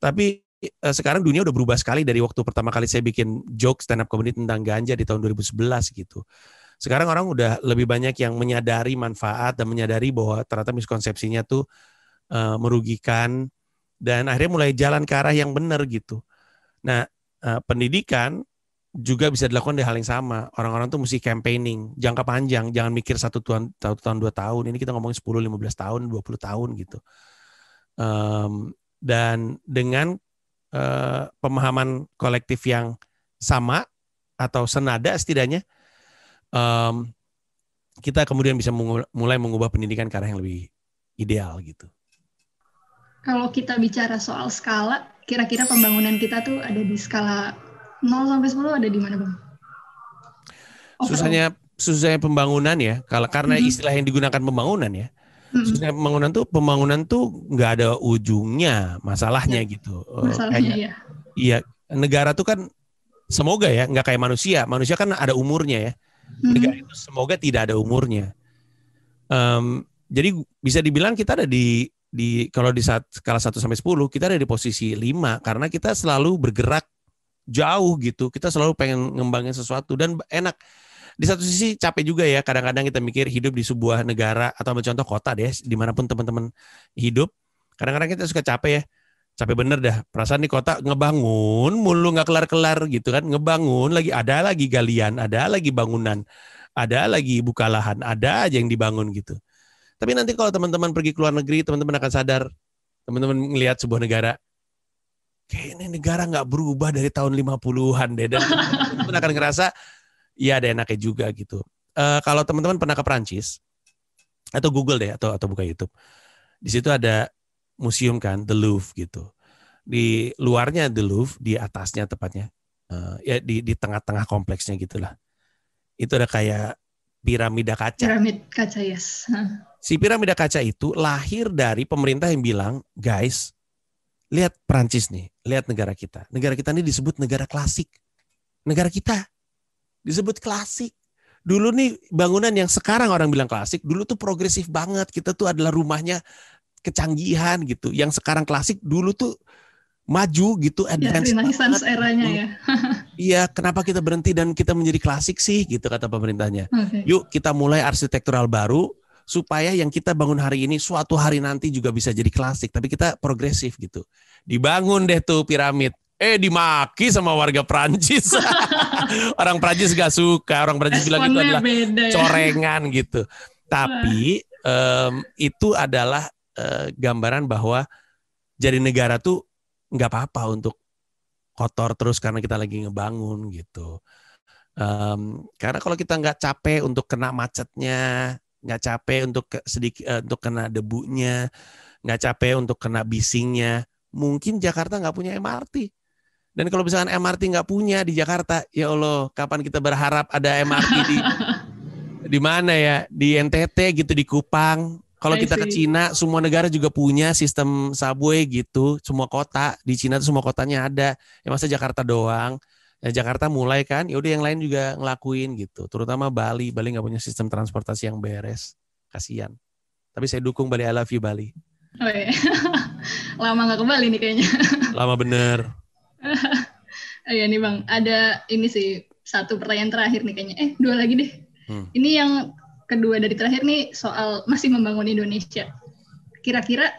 tapi sekarang dunia udah berubah sekali dari waktu pertama kali saya bikin joke stand up comedy tentang ganja di tahun 2011 gitu. Sekarang orang udah lebih banyak yang menyadari manfaat dan menyadari bahwa ternyata miskonsepsinya tuh merugikan, dan akhirnya mulai jalan ke arah yang benar gitu. Nah, pendidikan juga bisa dilakukan di hal yang sama. Orang-orang tuh mesti campaigning jangka panjang, jangan mikir 1 tahun, 2 tahun. Ini kita ngomongin 10, 15 tahun, 20 tahun gitu. Dan dengan pemahaman kolektif yang sama atau senada setidaknya, kita kemudian bisa mulai mengubah pendidikan ke arah yang lebih ideal gitu. Kalau kita bicara soal skala, kira-kira pembangunan kita tuh ada di skala 0 sampai 10 ada di mana, Bang? Susahnya pembangunan ya, karena istilah yang digunakan pembangunan ya. Susahnya pembangunan tuh nggak ada ujungnya masalahnya gitu. Masalahnya ya. Iya, negara tuh kan semoga ya nggak kayak manusia. Manusia kan ada umurnya ya. Negara itu semoga tidak ada umurnya. Jadi bisa dibilang kita ada di kalau di skala 1 sampai 10 kita ada di posisi 5 karena kita selalu bergerak jauh gitu. Kita selalu pengen ngembangin sesuatu dan enak. Di satu sisi capek juga ya, kadang-kadang kita mikir hidup di sebuah negara atau contoh kota deh, dimanapun teman-teman hidup. Kadang-kadang kita suka capek ya, capek bener dah. Perasaan di kota ngebangun mulu nggak kelar-kelar gitu kan, ngebangun lagi, ada lagi galian, ada lagi bangunan, ada lagi buka lahan, ada aja yang dibangun gitu. Tapi nanti kalau teman-teman pergi ke luar negeri, teman-teman akan sadar, teman-teman melihat sebuah negara, kayak ini negara nggak berubah dari tahun 50-an deh. Dan teman-teman akan ngerasa, ya ada enaknya juga gitu. Kalau teman-teman pernah ke Perancis, atau Google deh, atau buka YouTube. Di situ ada museum kan, The Louvre gitu. Di luarnya The Louvre, di atasnya tepatnya, ya di tengah-tengah kompleksnya gitulah. Itu ada kayak piramida kaca. Piramid kaca, yes. Si piramida kaca itu lahir dari pemerintah yang bilang, guys, lihat Perancis nih, lihat negara kita. Negara kita ini disebut negara klasik. Negara kita disebut klasik. Dulu nih bangunan yang sekarang orang bilang klasik, dulu tuh progresif banget. Kita tuh adalah rumahnya kecanggihan gitu. Yang sekarang klasik, dulu tuh maju gitu. Ya, Renaissance eranya ya. Iya, kenapa kita berhenti dan kita menjadi klasik sih gitu kata pemerintahnya. Okay. Yuk kita mulai arsitektural baru supaya yang kita bangun hari ini suatu hari nanti juga bisa jadi klasik. Tapi kita progresif gitu. Dibangun deh tuh piramid. Dimaki sama warga Prancis. Orang Prancis gak suka. Orang Prancis bilang itu adalah corengan gitu. Tapi itu adalah gambaran bahwa jadi negara tuh gak apa-apa untuk kotor terus karena kita lagi ngebangun gitu. Karena kalau kita nggak capek untuk kena macetnya, nggak capek untuk untuk kena debunya, nggak capek untuk kena bisingnya, mungkin Jakarta nggak punya MRT. Dan kalau misalkan MRT nggak punya di Jakarta, ya Allah, kapan kita berharap ada MRT di mana ya? Di NTT gitu, di Kupang. Kalau kita ke Cina, semua negara juga punya sistem subway gitu, semua kota di Cina tuh semua kotanya ada. Ya masa Jakarta doang? Ya Jakarta mulai kan, ya udah yang lain juga ngelakuin gitu. Terutama Bali nggak punya sistem transportasi yang beres, kasihan. Tapi saya dukung Bali, I love you Bali. Oh iya. Lama nggak ke Bali nih kayaknya. Lama bener. Iya nih Bang, ada ini sih satu pertanyaan terakhir nih kayaknya. Dua lagi deh. Ini yang kedua dari terakhir nih soal masih membangun Indonesia. Kira-kira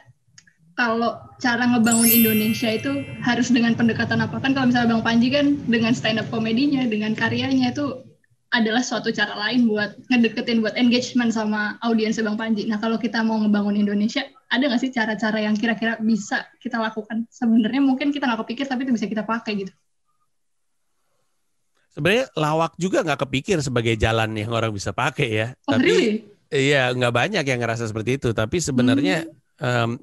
kalau cara ngebangun Indonesia itu harus dengan pendekatan apa? Kan kalau misalnya Bang Panji kan dengan stand up komedinya, dengan karyanya itu adalah suatu cara lain buat ngedeketin, buat engagement sama audiensnya Bang Panji. Nah kalau kita mau ngebangun Indonesia, ada nggak sih cara-cara yang kira-kira bisa kita lakukan? Sebenarnya mungkin kita nggak kepikir, tapi itu bisa kita pakai gitu. Sebenarnya lawak juga nggak kepikir sebagai jalan yang orang bisa pakai ya. Oh, tapi really? Iya nggak banyak yang ngerasa seperti itu. Tapi sebenarnya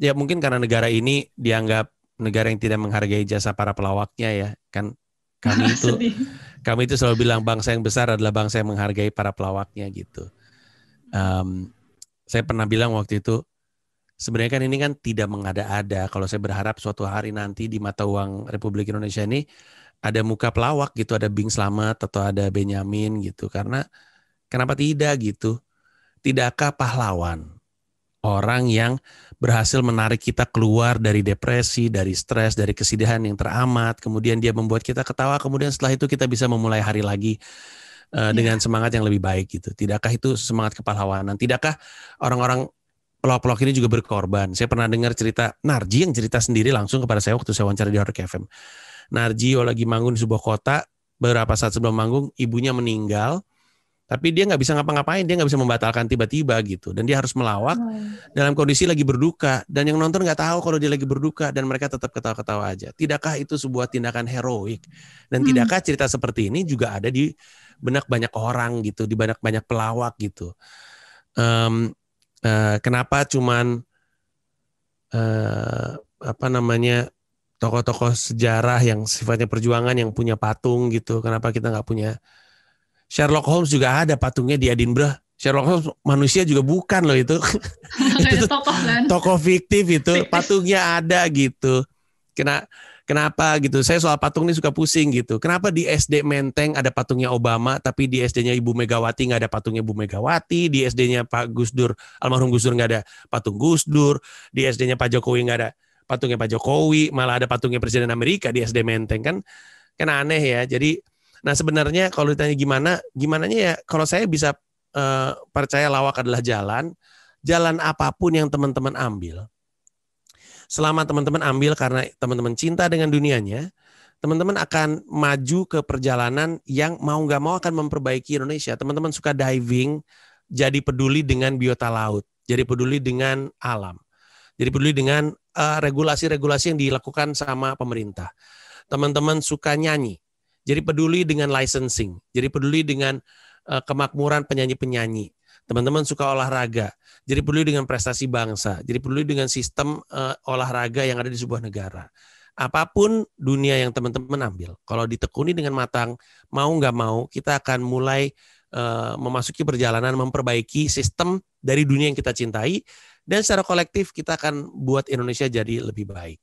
ya mungkin karena negara ini dianggap negara yang tidak menghargai jasa para pelawaknya ya. Kan kami itu selalu bilang bangsa yang besar adalah bangsa yang menghargai para pelawaknya gitu. Saya pernah bilang waktu itu, sebenarnya kan ini kan tidak mengada-ada. Kalau saya berharap suatu hari nanti di mata uang Republik Indonesia ini ada muka pelawak gitu, ada Bing Slamet atau ada Benyamin gitu. Karena kenapa tidak gitu? Tidakkah pahlawan orang yang berhasil menarik kita keluar dari depresi, dari stres, dari kesedihan yang teramat, kemudian dia membuat kita ketawa, kemudian setelah itu kita bisa memulai hari lagi dengan semangat yang lebih baik gitu. Tidakkah itu semangat kepahlawanan? Tidakkah orang-orang pelawak-pelawak ini juga berkorban? Saya pernah dengar cerita Narji yang cerita sendiri langsung kepada saya waktu saya wawancara di Horek FM. Narji lagi manggung di sebuah kota, beberapa saat sebelum manggung ibunya meninggal, tapi dia nggak bisa ngapa-ngapain, dia nggak bisa membatalkan tiba-tiba gitu, dan dia harus melawak dalam kondisi lagi berduka, dan yang nonton nggak tahu kalau dia lagi berduka, dan mereka tetap ketawa-ketawa aja. Tidakkah itu sebuah tindakan heroik? Dan tidakkah cerita seperti ini juga ada di benak banyak orang gitu, di benak banyak pelawak gitu? Kenapa cuman tokoh-tokoh sejarah yang sifatnya perjuangan yang punya patung gitu? Kenapa kita nggak punya? Sherlock Holmes juga ada patungnya di Edinburgh. Sherlock Holmes manusia juga bukan loh itu. Itu tokoh kan? Tokoh fiktif itu, patungnya ada gitu. Kenapa gitu? Saya soal patung ini suka pusing gitu. Kenapa di SD Menteng ada patungnya Obama, tapi di SD-nya Ibu Megawati nggak ada patungnya Ibu Megawati, di SD-nya Pak Gus Dur, almarhum Gus Dur nggak ada patung Gus Dur, di SD-nya Pak Jokowi nggak ada patungnya Pak Jokowi, malah ada patungnya Presiden Amerika di SD Menteng, kan aneh ya. Jadi, nah sebenarnya kalau ditanya gimananya ya, kalau saya bisa percaya lawak adalah jalan apapun yang teman-teman ambil. Selama teman-teman ambil karena teman-teman cinta dengan dunianya, teman-teman akan maju ke perjalanan yang mau nggak mau akan memperbaiki Indonesia. Teman-teman suka diving, jadi peduli dengan biota laut. Jadi peduli dengan alam. Jadi peduli dengan regulasi-regulasi yang dilakukan sama pemerintah. Teman-teman suka nyanyi. Jadi peduli dengan licensing. Jadi peduli dengan kemakmuran penyanyi-penyanyi. Teman-teman suka olahraga. Jadi peduli dengan prestasi bangsa. Jadi peduli dengan sistem olahraga yang ada di sebuah negara. Apapun dunia yang teman-teman ambil, kalau ditekuni dengan matang, mau nggak mau, kita akan mulai memasuki perjalanan memperbaiki sistem dari dunia yang kita cintai, dan secara kolektif kita akan buat Indonesia jadi lebih baik.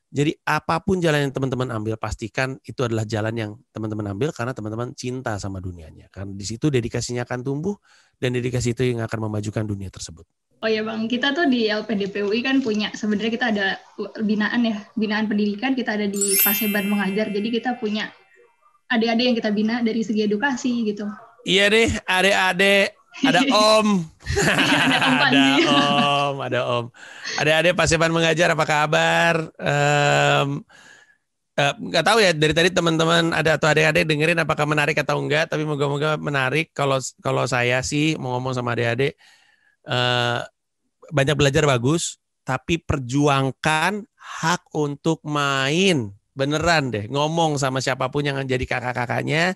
Jadi apapun jalan yang teman-teman ambil, pastikan itu adalah jalan yang teman-teman ambil karena teman-teman cinta sama dunianya. Karena di situ dedikasinya akan tumbuh, dan dedikasi itu yang akan memajukan dunia tersebut. Oh ya Bang, kita tuh di LPDP UI kan punya, sebenarnya kita ada binaan pendidikan, kita ada di Paseban Mengajar, jadi kita punya adik-adik yang kita bina dari segi edukasi gitu. Iya deh, adik-adik, ada Om. ada Om. Adik-adik Paseban Mengajar, apa kabar? Nggak tahu ya, dari tadi teman-teman ada atau adik-adik dengerin apakah menarik atau enggak, tapi moga-moga menarik. Kalau saya sih mau ngomong sama adik-adik, banyak belajar bagus, tapi perjuangkan hak untuk main. Beneran deh, ngomong sama siapapun yang jadi kakak-kakaknya.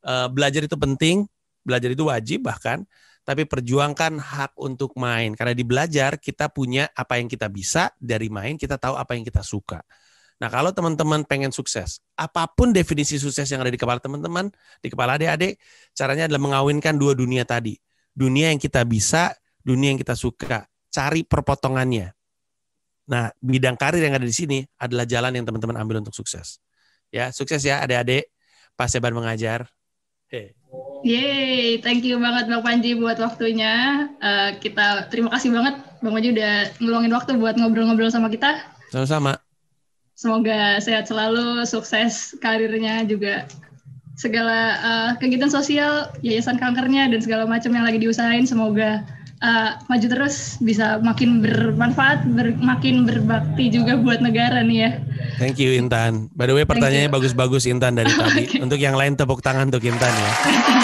Belajar itu penting, belajar itu wajib bahkan, tapi perjuangkan hak untuk main. Karena di belajar kita punya apa yang kita bisa, dari main kita tahu apa yang kita suka. Nah kalau teman-teman pengen sukses, apapun definisi sukses yang ada di kepala teman-teman, di kepala adik-adik, caranya adalah mengawinkan dua dunia tadi. Dunia yang kita bisa, dunia yang kita suka. Cari perpotongannya. Nah bidang karir yang ada di sini adalah jalan yang teman-teman ambil untuk sukses. Ya, sukses ya adik-adik Paseban Mengajar. Yeay, thank you banget Bang Panji buat waktunya. Kita terima kasih banget Bang Panji udah ngeluangin waktu buat ngobrol-ngobrol sama kita. Sama-sama. Semoga sehat selalu, sukses karirnya juga, segala kegiatan sosial, yayasan kankernya dan segala macam yang lagi diusahain semoga maju terus, bisa makin bermanfaat, makin berbakti juga buat negara nih ya. Thank you Intan. By the way pertanyaannya bagus-bagus Intan dari tadi. Okay. Untuk yang lain tepuk tangan untuk Intan ya. Ini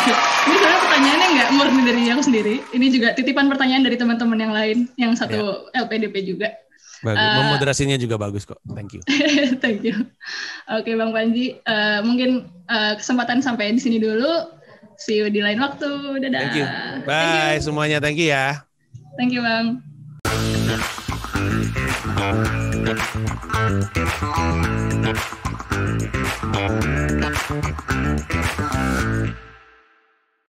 sebenarnya pertanyaannya nggak murni dari aku sendiri. Ini juga titipan pertanyaan dari teman-teman yang lain, yang satu LPDP juga. Bagus. Memoderasinya juga bagus kok. Thank you. Thank you. Oke Bang Panji, mungkin kesempatan sampai di sini dulu. See you di lain waktu. Dadah. Thank you. Bye semuanya. Thank you ya. Thank you Bang.